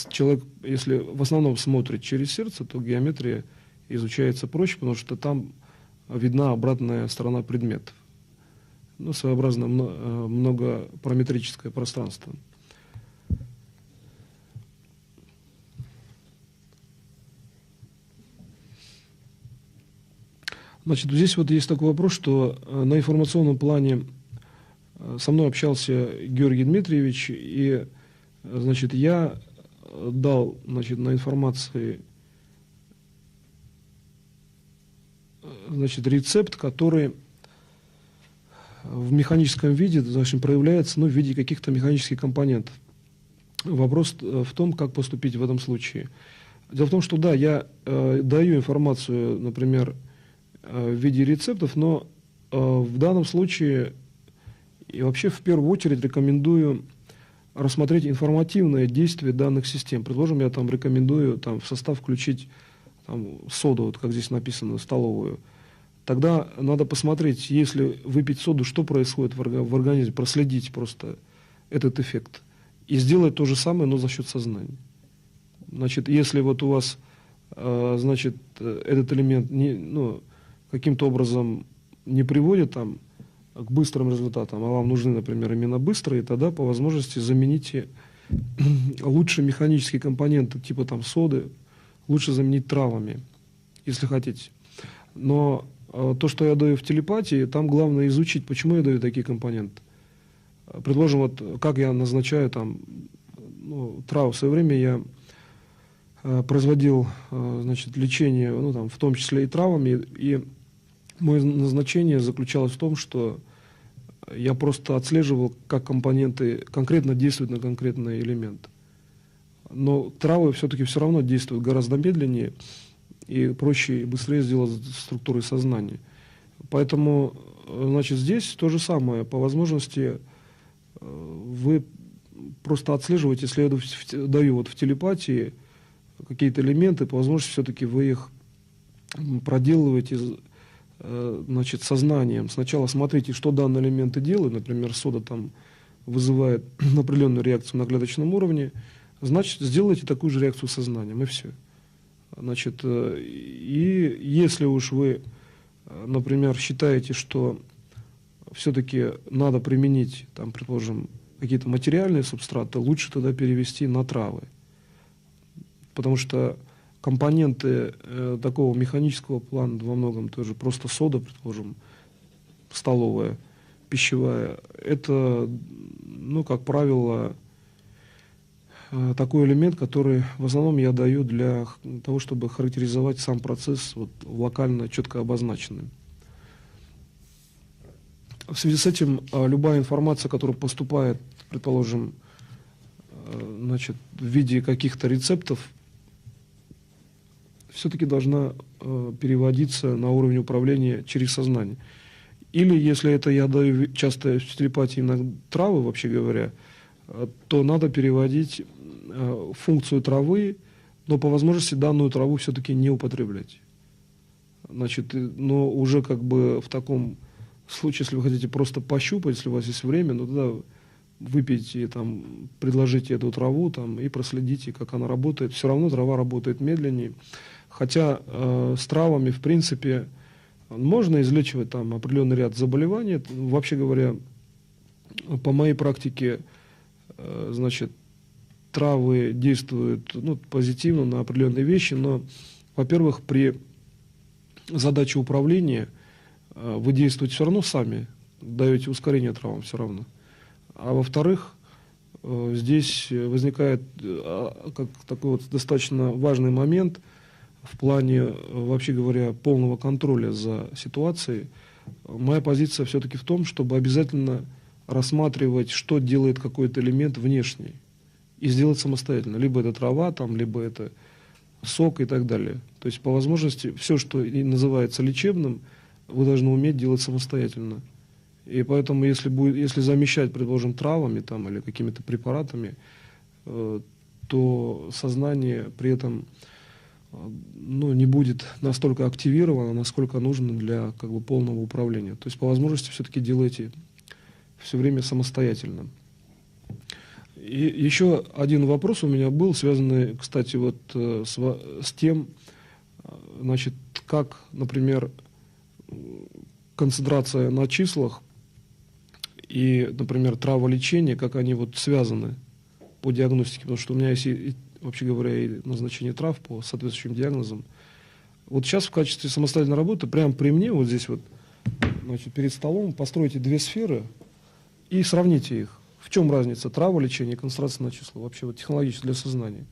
Человек, если в основном смотрит через сердце, то геометрия изучается проще, потому что там видна обратная сторона предметов. Ну, своеобразно многопараметрическое пространство. Значит, здесь вот есть такой вопрос, что на информационном плане со мной общался Георгий Дмитриевич, и, значит, я дал, значит, на информации, значит, рецепт, который в механическом виде, значит, проявляется, ну, в виде каких-то механических компонентов. Вопрос в том, как поступить в этом случае. Дело в том, что да, я даю информацию, например, в виде рецептов, но в данном случае и вообще в первую очередь рекомендую рассмотреть информативное действие данных систем. Предложим, я там рекомендую там, в состав включить там, соду, вот как здесь написано, столовую. Тогда надо посмотреть, если выпить соду, что происходит в организме, проследить просто этот эффект. И сделать то же самое, но за счет сознания. Значит, если вот у вас, значит, этот элемент не, ну, каким-то образом не приводит там к быстрым результатам, а вам нужны, например, именно быстрые, тогда по возможности замените лучше механические компоненты, типа там соды, лучше заменить травами, если хотите. Но то, что я даю в телепатии, там главное изучить, почему я даю такие компоненты. Предложим, вот как я назначаю там, ну, травы. В свое время я производил, значит, лечение, ну, там, в том числе и травами, и мое назначение заключалось в том, что я просто отслеживал, как компоненты конкретно действуют на конкретный элемент. Но травы все-таки все равно действуют гораздо медленнее и проще и быстрее сделать структурой сознания. Поэтому, значит, здесь то же самое. По возможности вы просто отслеживаете, если я даю вот в телепатии какие-то элементы, по возможности все-таки вы их проделываете, значит, сознанием. Сначала смотрите, что данные элементы делают. Например, сода там вызывает определенную реакцию на клеточном уровне. Значит, сделайте такую же реакцию сознанием, и все. Значит, и если уж вы, например, считаете, что все-таки надо применить, там, предположим, какие-то материальные субстраты, лучше тогда перевести на травы. Потому что компоненты такого механического плана во многом тоже просто сода, предположим, столовая, пищевая, это, ну, как правило, такой элемент, который в основном я даю для того, чтобы характеризовать сам процесс вот, локально четко обозначенным. В связи с этим любая информация, которая поступает, предположим, значит, в виде каких-то рецептов, все-таки должна переводиться на уровень управления через сознание. Или, если это я даю часто в телепатии на травы, вообще говоря, то надо переводить функцию травы, но по возможности данную траву все-таки не употреблять. Значит, но уже как бы в таком случае, если вы хотите просто пощупать, если у вас есть время, ну тогда выпейте, там, предложите эту траву там, и проследите, как она работает. Все равно трава работает медленнее. Хотя с травами, в принципе, можно излечивать там определенный ряд заболеваний. Вообще говоря, по моей практике, значит, травы действуют, ну, позитивно на определенные вещи, но, во-первых, при задаче управления вы действуете все равно сами, даете ускорение травам все равно. А во-вторых, здесь возникает как такой вот достаточно важный момент в плане, вообще говоря, полного контроля за ситуацией. Моя позиция все-таки в том, чтобы обязательно рассматривать, что делает какой-то элемент внешний, и сделать самостоятельно. Либо это трава, там, либо это сок и так далее. То есть по возможности все, что называется лечебным, вы должны уметь делать самостоятельно. И поэтому, если замещать, предположим, травами там, или какими-то препаратами, то сознание при этом ну, не будет настолько активировано, насколько нужно для как бы, полного управления. То есть по возможности все-таки делайте все время самостоятельно. И еще один вопрос у меня был, связанный, кстати, вот с тем, значит, как, например, концентрация на числах и, например, траволечение, как они вот связаны по диагностике, потому что у меня есть, вообще говоря, и назначение трав по соответствующим диагнозам. Вот сейчас в качестве самостоятельной работы, прямо при мне, вот здесь вот, значит, перед столом, постройте две сферы и сравните их. В чем разница траволечения и концентрация на число, вообще вот технологически для сознания?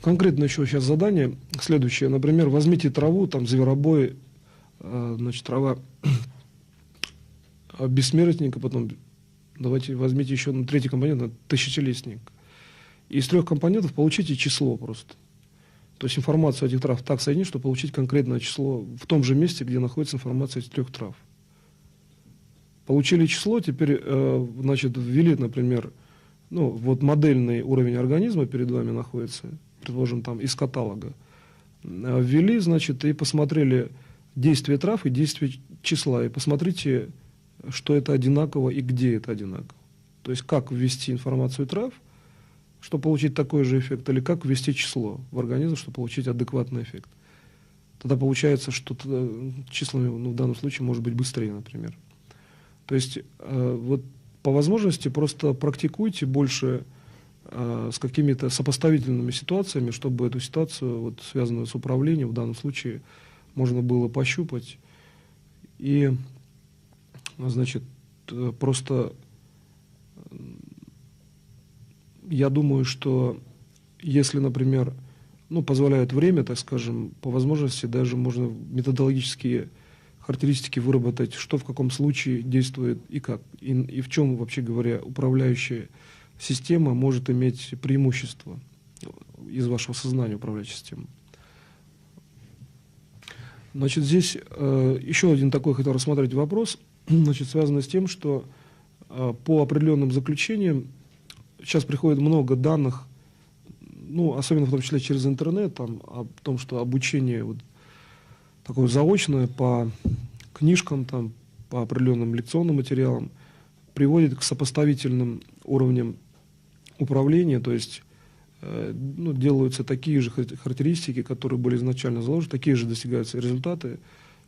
конкретно еще сейчас задание следующее. Например, возьмите траву, там зверобой, значит, трава бессмертника, потом давайте возьмите еще третий компонент, тысячелистник. Из 3 компонентов получите число просто. То есть информацию о этих трав так соединить, чтобы получить конкретное число в том же месте, где находится информация этих 3 трав. Получили число, теперь, значит, ввели, например, ну, вот модельный уровень организма перед вами находится, предположим, там из каталога. Ввели, значит, и посмотрели действие трав и действие числа, и посмотрите, что это одинаково и где это одинаково. То есть как ввести информацию трав, чтобы получить такой же эффект, или как ввести число в организм, чтобы получить адекватный эффект. Тогда получается, что числами, ну, в данном случае может быть быстрее, например. То есть вот по возможности просто практикуйте больше с какими-то сопоставительными ситуациями, чтобы эту ситуацию, вот, связанную с управлением, в данном случае можно было пощупать. И, значит, просто я думаю, что если, например, ну, позволяет время, так скажем, по возможности даже можно методологические характеристики выработать, что в каком случае действует и как, и в чем, вообще говоря, управляющая система может иметь преимущество из вашего сознания, управляющей системы. Значит, здесь еще один такой хотел рассмотреть вопрос, значит, связанный с тем, что по определенным заключениям сейчас приходит много данных, ну, особенно в том числе через интернет, там, о том, что обучение вот такое заочное по книжкам, там, по определенным лекционным материалам приводит к сопоставительным уровням управления, то есть ну, делаются такие же характеристики, которые были изначально заложены, такие же достигаются результаты,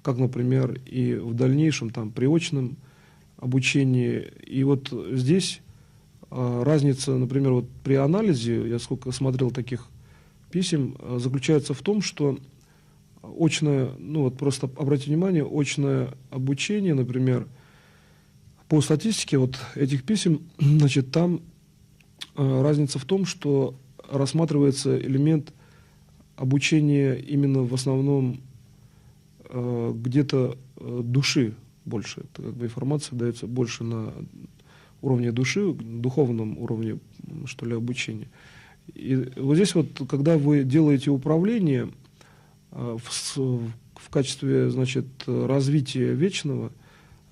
как, например, и в дальнейшем там, при очном обучении. И вот здесь разница, например, вот при анализе, я сколько смотрел таких писем, заключается в том, что очное, ну вот просто обратите внимание, очное обучение, например, по статистике вот этих писем, значит, там разница в том, что рассматривается элемент обучения именно в основном где-то души больше. Это как бы информация дается больше на уровне души, духовном уровне, что ли, обучения. И вот здесь вот, когда вы делаете управление в качестве, значит, развития вечного,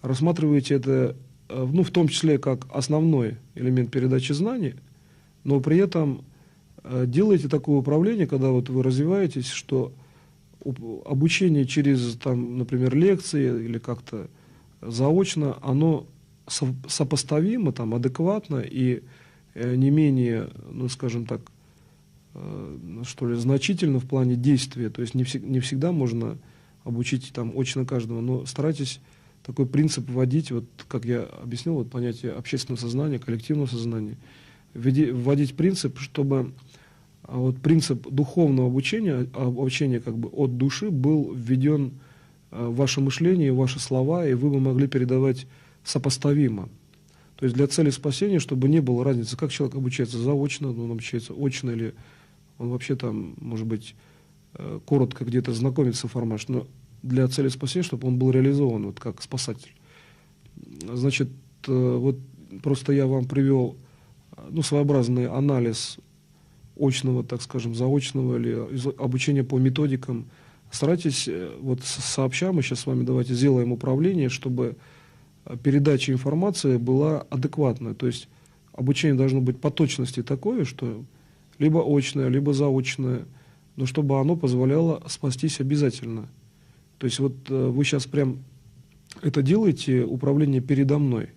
рассматриваете это, ну, в том числе как основной элемент передачи знаний, но при этом делаете такое управление, когда вот вы развиваетесь, что обучение через, там, например, лекции или как-то заочно, оно сопоставимо, там, адекватно и не менее, ну, скажем так, что ли, значительно в плане действия. То есть не всегда можно обучить там очно каждого, но старайтесь такой принцип вводить, вот как я объяснил, вот понятие общественного сознания, коллективного сознания, вводить принцип, чтобы вот принцип духовного обучения как бы от души был введен в ваше мышление, в ваши слова, и вы бы могли передавать сопоставимо. То есть для цели спасения, чтобы не было разницы, как человек обучается заочно, он обучается очно, или он вообще там, может быть, коротко где-то знакомится с информацией, но для цели спасения, чтобы он был реализован вот как спасатель. Значит, вот просто я вам привел, ну, своеобразный анализ очного, так скажем, заочного или обучения по методикам. Старайтесь, вот сообща, мы сейчас с вами давайте сделаем управление, чтобы передача информации была адекватная. То есть обучение должно быть по точности такое, что либо очное, либо заочное, но чтобы оно позволяло спастись обязательно. То есть вот вы сейчас прям это делаете, управление передо мной.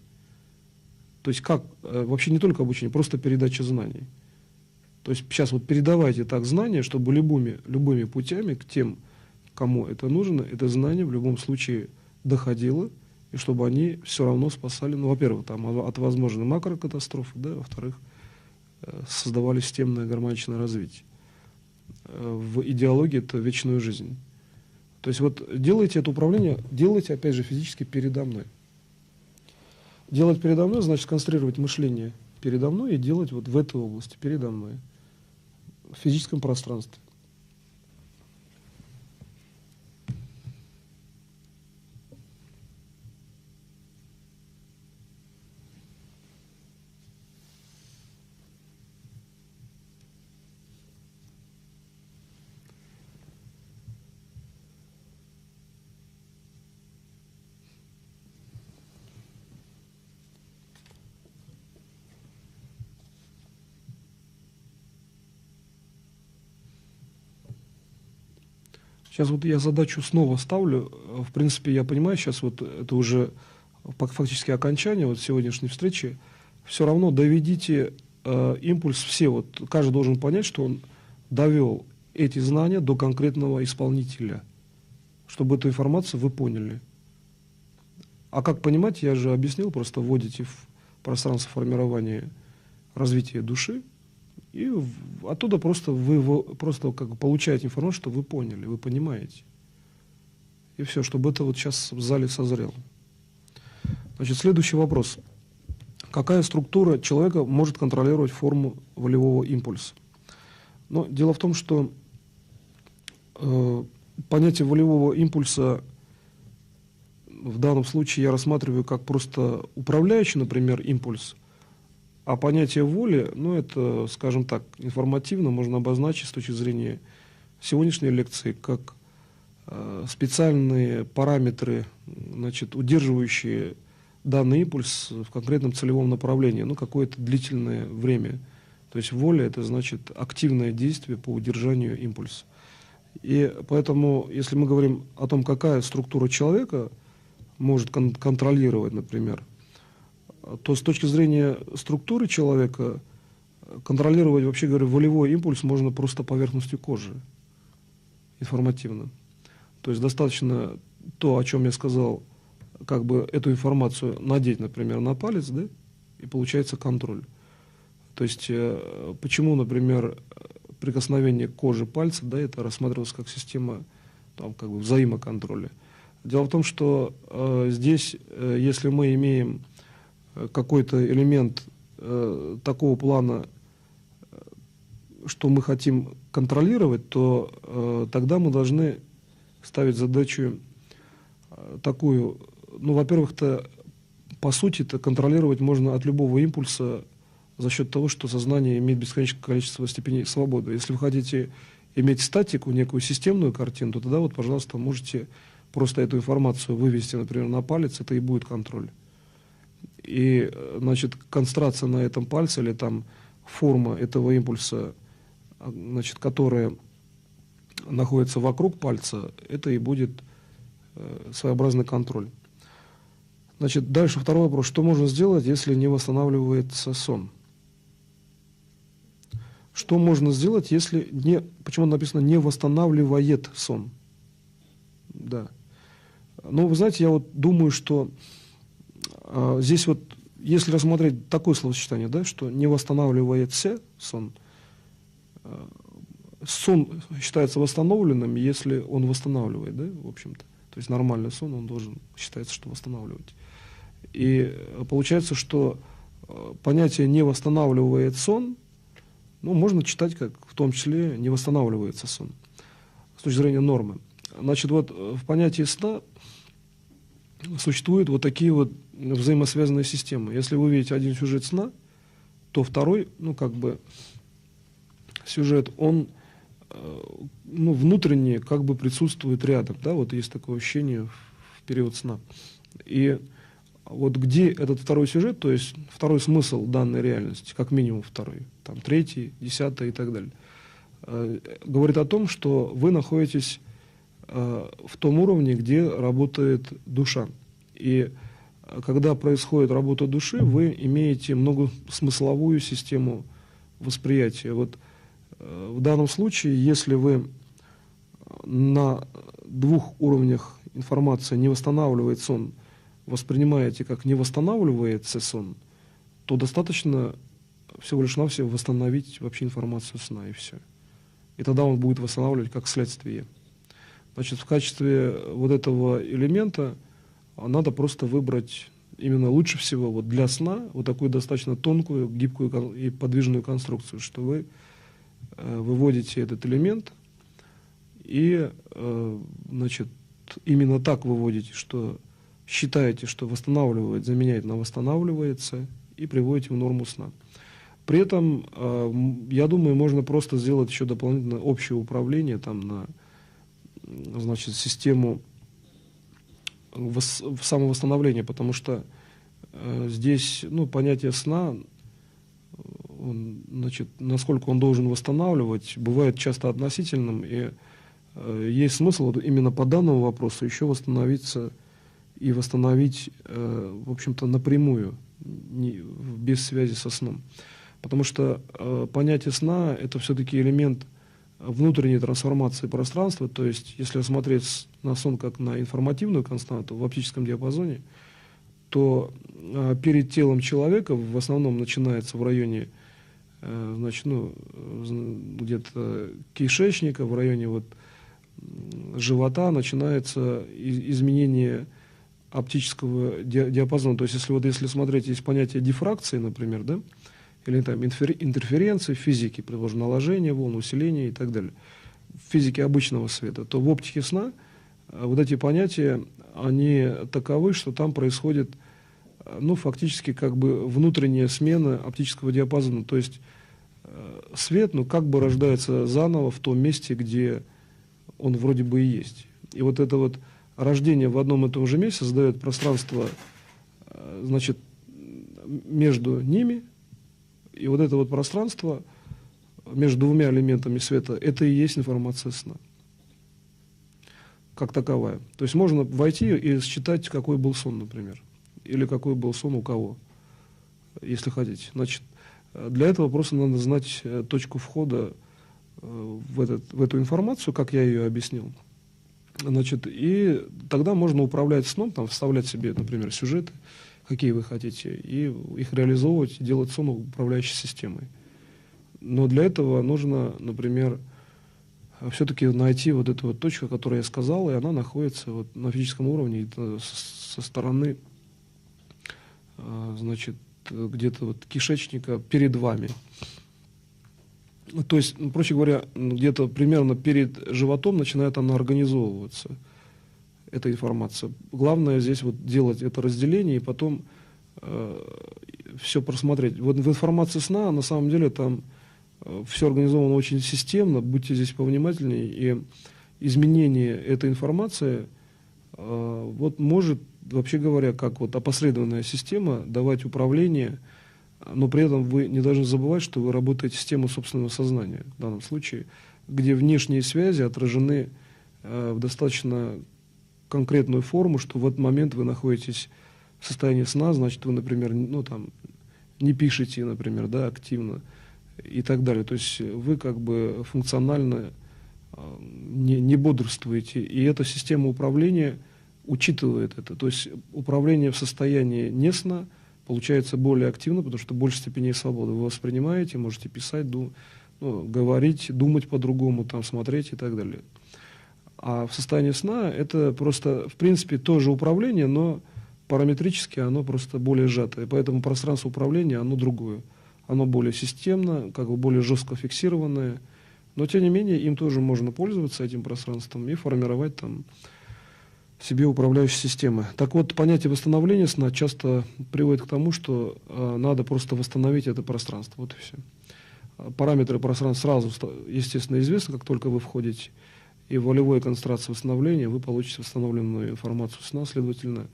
То есть как, вообще не только обучение, просто передача знаний. То есть сейчас вот передавайте так знания, чтобы любыми путями к тем, кому это нужно, это знание в любом случае доходило, и чтобы они все равно спасали, ну, во-первых, там, от возможной макрокатастрофы, да, во-вторых, создавали системное гармоничное развитие. В идеологии это вечную жизнь. То есть вот делайте это управление, делайте, опять же, физически передо мной. Делать передо мной значит концентрировать мышление передо мной и делать вот в этой области передо мной. в физическом пространстве. Сейчас вот я задачу снова ставлю. В принципе, я понимаю, сейчас вот это уже фактически окончание вот сегодняшней встречи. Все равно доведите импульс все. Вот каждый должен понять, что он довел эти знания до конкретного исполнителя, чтобы эту информацию вы поняли. А как понимать, я же объяснил, просто вводите в пространство формирования развития души, и оттуда просто вы просто как бы получаете информацию, что вы поняли, вы понимаете. И все, чтобы это вот сейчас в зале созрело. Значит, следующий вопрос. Какая структура человека может контролировать форму волевого импульса? Но дело в том, что понятие волевого импульса в данном случае я рассматриваю как просто управляющий, например, импульс, а понятие воли, ну, это, скажем так, информативно можно обозначить с точки зрения сегодняшней лекции как специальные параметры, значит, удерживающие данный импульс в конкретном целевом направлении, ну, какое-то длительное время. То есть воля – это значит активное действие по удержанию импульса. И поэтому, если мы говорим о том, какая структура человека может контролировать, например, то с точки зрения структуры человека контролировать, вообще говоря, волевой импульс можно просто поверхностью кожи, информативно. То есть достаточно то, о чем я сказал, как бы эту информацию надеть, например, на палец, да, и получается контроль. То есть почему, например, прикосновение к коже пальца, да, это рассматривалось как система там, как бы взаимоконтроля. Дело в том, что здесь, если мы имеем какой-то элемент такого плана, что мы хотим контролировать, то тогда мы должны ставить задачу такую, ну, во-первых-то, по сути-то контролировать можно от любого импульса за счет того, что сознание имеет бесконечное количество степеней свободы. Если вы хотите иметь статику, некую системную картину, то тогда вот, пожалуйста, можете просто эту информацию вывести, например, на палец, это и будет контроль. И, значит, концентрация на этом пальце или там форма этого импульса, значит, которая находится вокруг пальца, это и будет своеобразный контроль. Значит, дальше второй вопрос. Что можно сделать, если не восстанавливается сон? Что можно сделать, если не... Почему написано «не восстанавливает сон»? Да. Ну, вы знаете, я вот думаю, что здесь вот, если рассмотреть такое словосочетание, да, что не восстанавливается сон, сон считается восстановленным, если он восстанавливает, да, в общем-то. То есть нормальный сон, он должен считается, что восстанавливать. И получается, что понятие «не восстанавливает сон», ну, можно читать как в том числе «не восстанавливается сон» с точки зрения нормы. Значит, вот в понятии сна существуют вот такие вот взаимосвязанные системы. Если вы видите один сюжет сна, то второй, ну, как бы, сюжет, он, ну, внутренне как бы присутствует рядом, да, вот есть такое ощущение в период сна. И вот где этот второй сюжет, то есть второй смысл данной реальности, как минимум второй, там, третий, 10 и так далее, говорит о том, что вы находитесь в том уровне, где работает душа. И когда происходит работа души, вы имеете многосмысловую систему восприятия. Вот в данном случае, если вы на двух уровнях информации не восстанавливает сон, воспринимаете как не восстанавливается сон, то достаточно всего лишь навсего восстановить вообще информацию сна, и все. И тогда он будет восстанавливать как следствие. Значит, в качестве вот этого элемента надо просто выбрать именно лучше всего вот для сна вот такую достаточно тонкую, гибкую и подвижную конструкцию, что вы выводите этот элемент и, значит, именно так выводите, что считаете, что восстанавливает, заменяет на восстанавливается, и приводите в норму сна. При этом, я думаю, можно просто сделать еще дополнительно общее управление там на, значит, систему самовосстановления, потому что здесь, ну, понятие сна, значит, насколько он должен восстанавливать, бывает часто относительным, и есть смысл вот именно по данному вопросу еще восстановиться и восстановить, в общем-то, напрямую, без связи со сном. Потому что понятие сна – это все-таки элемент внутренней трансформации пространства, то есть если смотреть на сон как на информативную константу в оптическом диапазоне, то перед телом человека в основном начинается в районе, значит, ну, где-то кишечника, в районе вот живота начинается изменение оптического диапазона. То есть если смотреть, есть понятие дифракции, например, да, или там интерференции в физике, предположим, наложение волн, усиление и так далее, в физике обычного света, то в оптике сна вот эти понятия, они таковы, что там происходит, ну, фактически как бы внутренняя смена оптического диапазона. То есть свет, ну, как бы рождается заново в том месте, где он вроде бы и есть. И вот это вот рождение в одном и том же месте создает пространство, значит, между ними. И вот это вот пространство между двумя элементами света, это и есть информация сна, как таковая. То есть можно войти и считать, какой был сон, например, или какой был сон у кого, если хотите. Значит, для этого просто надо знать точку входа в эту информацию, как я ее объяснил. Значит, и тогда можно управлять сном, там, вставлять себе, например, сюжеты, какие вы хотите, и их реализовывать, делать сон управляющей системой. Но для этого нужно, например, все-таки найти вот эту вот точку, которую я сказал, и она находится вот на физическом уровне со стороны, значит, где-то вот кишечника перед вами. То есть, проще говоря, где-то примерно перед животом начинает она организовываться, эта информация. Главное здесь вот делать это разделение и потом все просмотреть. Вот в информации сна, на самом деле, там все организовано очень системно, будьте здесь повнимательнее, и изменение этой информации вот может, вообще говоря, как вот опосредованная система давать управление, но при этом вы не должны забывать, что вы работаете с системой собственного сознания в данном случае, где внешние связи отражены в достаточно конкретную форму, что в этот момент вы находитесь в состоянии сна, значит, вы, например, ну, там, не пишете, например, да, активно и так далее. То есть вы как бы функционально не бодрствуете, и эта система управления учитывает это. То есть управление в состоянии не сна получается более активно, потому что больше степеней свободы. Вы воспринимаете, можете писать, говорить, думать по-другому, там, смотреть и так далее. А в состоянии сна это просто, в принципе, тоже управление, но параметрически оно просто более сжатое. Поэтому пространство управления, оно другое. Оно более системно, как бы более жестко фиксированное. Но, тем не менее, им тоже можно пользоваться, этим пространством, и формировать там себе управляющие системы. Так вот, понятие восстановления сна часто приводит к тому, что надо просто восстановить это пространство. Вот и все. Параметры пространства сразу, естественно, известны, как только вы входите. И в волевой концентрации восстановления вы получите восстановленную информацию сна. Следовательно,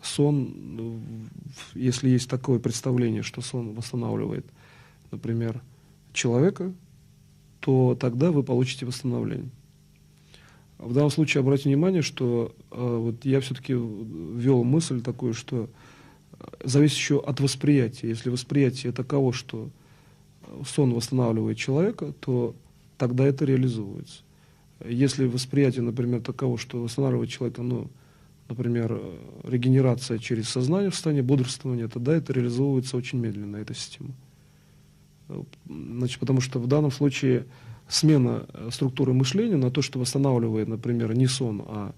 сон, если есть такое представление, что сон восстанавливает, например, человека, то тогда вы получите восстановление. В данном случае обратите внимание, что вот я все-таки ввел мысль такую, что зависит еще от восприятия. Если восприятие таково, что сон восстанавливает человека, то тогда это реализуется. Если восприятие, например, таково, что восстанавливает человека, например, регенерация через сознание в состоянии бодрствования, тогда это реализовывается очень медленно, эта система. Значит, потому что в данном случае смена структуры мышления на то, что восстанавливает, например, не сон, а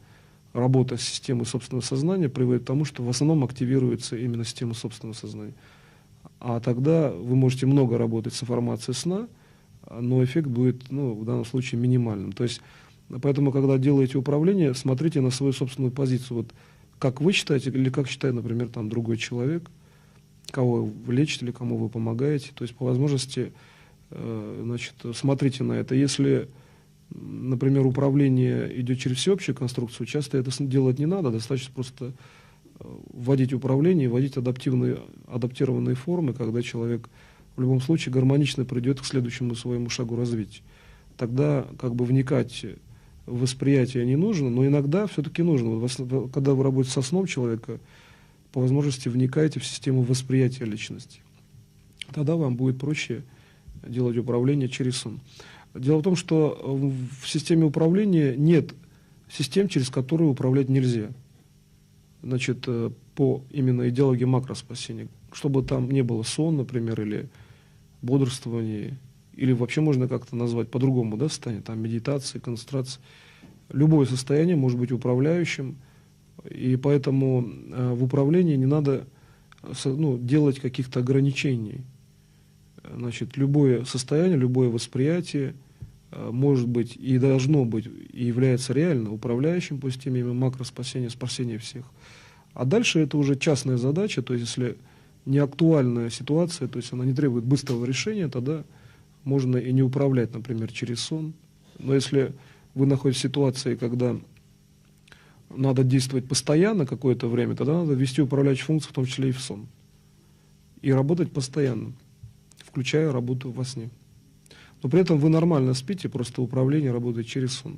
работа с системой собственного сознания, приводит к тому, что в основном активируется именно система собственного сознания. А тогда вы можете много работать с информацией сна, но эффект будет, в данном случае минимальным. То есть, поэтому, когда делаете управление, смотрите на свою собственную позицию. Вот как вы считаете, или как считает, например, там другой человек, кого вы лечите или кому вы помогаете. То есть, по возможности, смотрите на это. Если, например, управление идет через всеобщую конструкцию, часто это делать не надо, достаточно просто вводить управление, вводить адаптированные формы, когда человек в любом случае гармонично придет к следующему своему шагу развития. Тогда вникать в восприятие не нужно, но иногда все-таки нужно. Когда вы работаете со сном человека, по возможности вникайте в систему восприятия личности. Тогда вам будет проще делать управление через сон. Дело в том, что в системе управления нет систем, через которые управлять нельзя. Значит, по именно идеологии макроспасения. Чтобы там не было сон, например, или бодрствование, или вообще можно как-то назвать по-другому, состояние, там медитация, концентрация. Любое состояние может быть управляющим, и поэтому в управлении не надо делать каких-то ограничений. Значит, любое состояние, любое восприятие может быть и должно быть, и является реально управляющим по системе макроспасения, спасения всех. А дальше это уже частная задача, то есть если не актуальная ситуация, то есть она не требует быстрого решения, тогда можно и не управлять, например, через сон. Но если вы находитесь в ситуации, когда надо действовать постоянно какое-то время, тогда надо ввести управляющую функцию, в том числе и в сон. И работать постоянно, включая работу во сне. Но при этом вы нормально спите, просто управление работает через сон.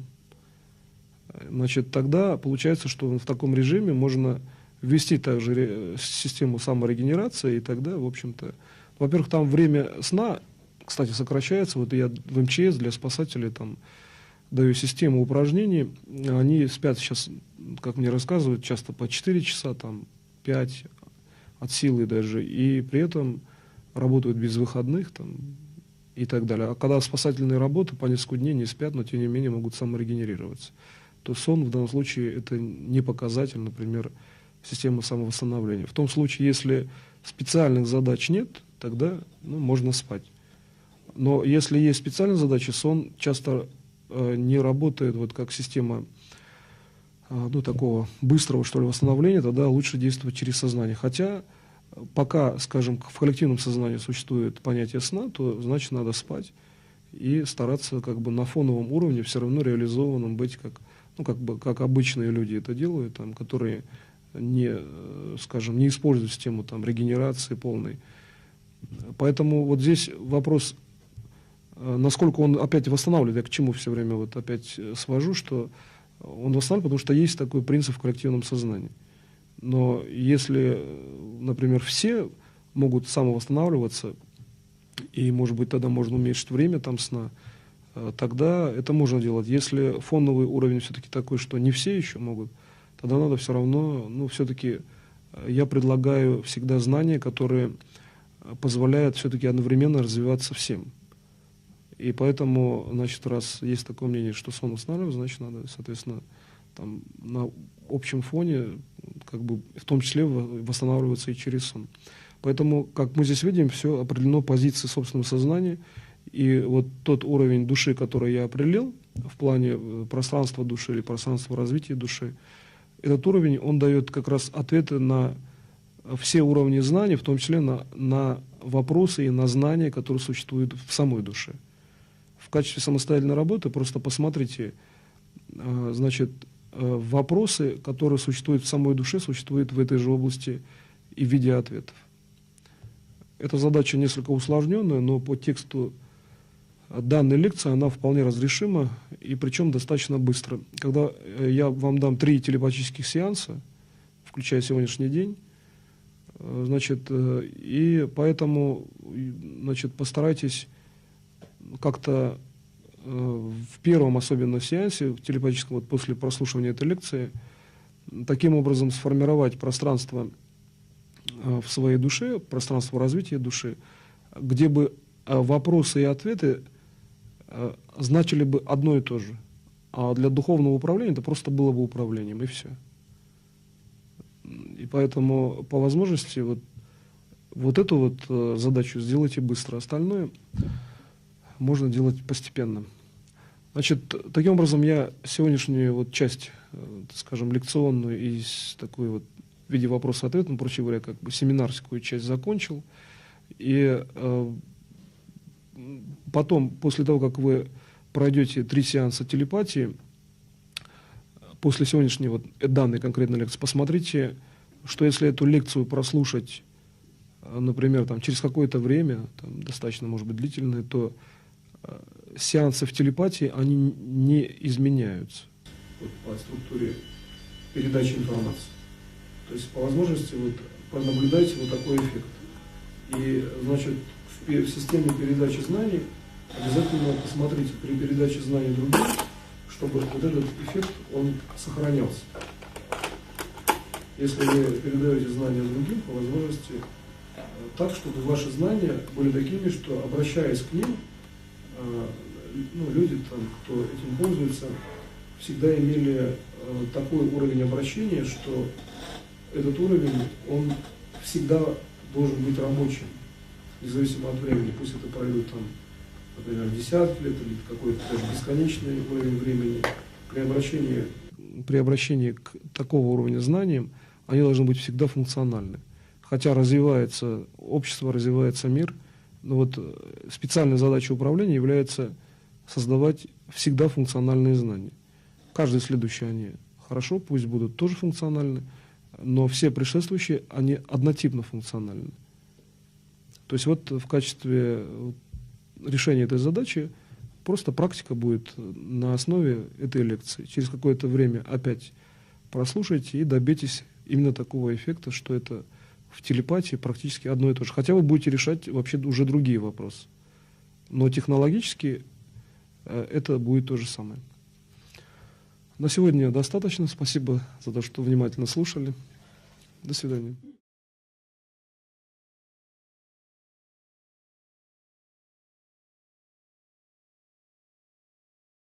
Значит, тогда получается, что в таком режиме можно ввести также систему саморегенерации, и тогда, в общем-то, во-первых, там время сна, кстати, сокращается. Вот я в МЧС для спасателей там даю систему упражнений. Они спят сейчас, как мне рассказывают, часто по 4 часа, там 5 от силы даже, и при этом работают без выходных там, и так далее. А когда спасательные работы по несколько дней не спят, но тем не менее могут саморегенерироваться, то сон в данном случае это не показатель, например, системы самовосстановления. В том случае, если специальных задач нет, тогда можно спать. Но если есть специальные задачи, сон часто не работает как система такого быстрого, что ли, восстановления, тогда лучше действовать через сознание. Хотя пока, скажем, в коллективном сознании существует понятие сна, то значит надо спать и стараться на фоновом уровне все равно реализованным быть, как обычные люди это делают, там, которые не используют систему регенерации полной. Поэтому вот здесь вопрос, насколько он опять восстанавливает, я к чему все время опять свожу, что он восстанавливает, потому что есть такой принцип в коллективном сознании. Но если, например, все могут самовосстанавливаться, и, может быть, тогда можно уменьшить время сна, тогда это можно делать. Если фоновый уровень все-таки такой, что не все еще могут, тогда надо все равно, все-таки я предлагаю всегда знания, которые позволяют все-таки одновременно развиваться всем. И поэтому, раз есть такое мнение, что сон восстанавливает, значит, надо, соответственно, на общем фоне, в том числе восстанавливаться и через сон. Поэтому, как мы здесь видим, все определено позицией собственного сознания. И вот тот уровень души, который я определил в плане пространства души или пространства развития души, этот уровень, он дает как раз ответы на все уровни знаний, в том числе на вопросы и на знания, которые существуют в самой душе. В качестве самостоятельной работы просто посмотрите, вопросы, которые существуют в самой душе, существуют в этой же области и в виде ответов. Эта задача несколько усложненная, но по тексту данной лекции она вполне разрешима, и причем достаточно быстро. Когда я вам дам 3 телепатических сеанса, включая сегодняшний день, и поэтому, постарайтесь как-то в первом особенно сеансе, в телепатическом, после прослушивания этой лекции, таким образом сформировать пространство в своей душе, пространство развития души, где бы вопросы и ответы значили бы одно и то же. А для духовного управления это просто было бы управлением, и все. И поэтому, по возможности, вот эту задачу сделайте быстро. Остальное можно делать постепенно. Значит, таким образом, я сегодняшнюю вот часть, скажем, лекционную и такой вот в виде вопроса-ответа, ну, проще говоря, как бы семинарскую часть закончил. И потом, после того, как вы пройдете 3 сеанса телепатии, после сегодняшней вот данной конкретной лекции, посмотрите, что если эту лекцию прослушать, например, там, через какое-то время, там, достаточно, может быть, длительное, то сеансы в телепатии, они не изменяются вот, по структуре передачи информации. То есть, по возможности, вот, пронаблюдайте вот такой эффект. И, значит, в системе передачи знаний обязательно посмотрите при передаче знаний другим, чтобы вот этот эффект, он сохранялся. Если вы передаете знания другим, по возможности так, чтобы ваши знания были такими, что, обращаясь к ним, ну, люди, там, кто этим пользуется, всегда имели такой уровень обращения, что этот уровень, он всегда должен быть рабочим, независимо от времени. Пусть это пройдет, там, например, десятки лет или какой-то даже бесконечный уровень времени. При обращении к такого уровня знаниям они должны быть всегда функциональны. Хотя развивается общество, развивается мир, но вот специальной задачей управления является создавать всегда функциональные знания. Каждые следующие они хорошо, пусть будут тоже функциональны, но все предшествующие, они однотипно функциональны. То есть вот в качестве решения этой задачи просто практика будет на основе этой лекции. Через какое-то время опять прослушайте и добейтесь именно такого эффекта, что это в телепатии практически одно и то же. Хотя вы будете решать вообще уже другие вопросы. Но технологически это будет то же самое. На сегодня достаточно. Спасибо за то, что внимательно слушали. До свидания.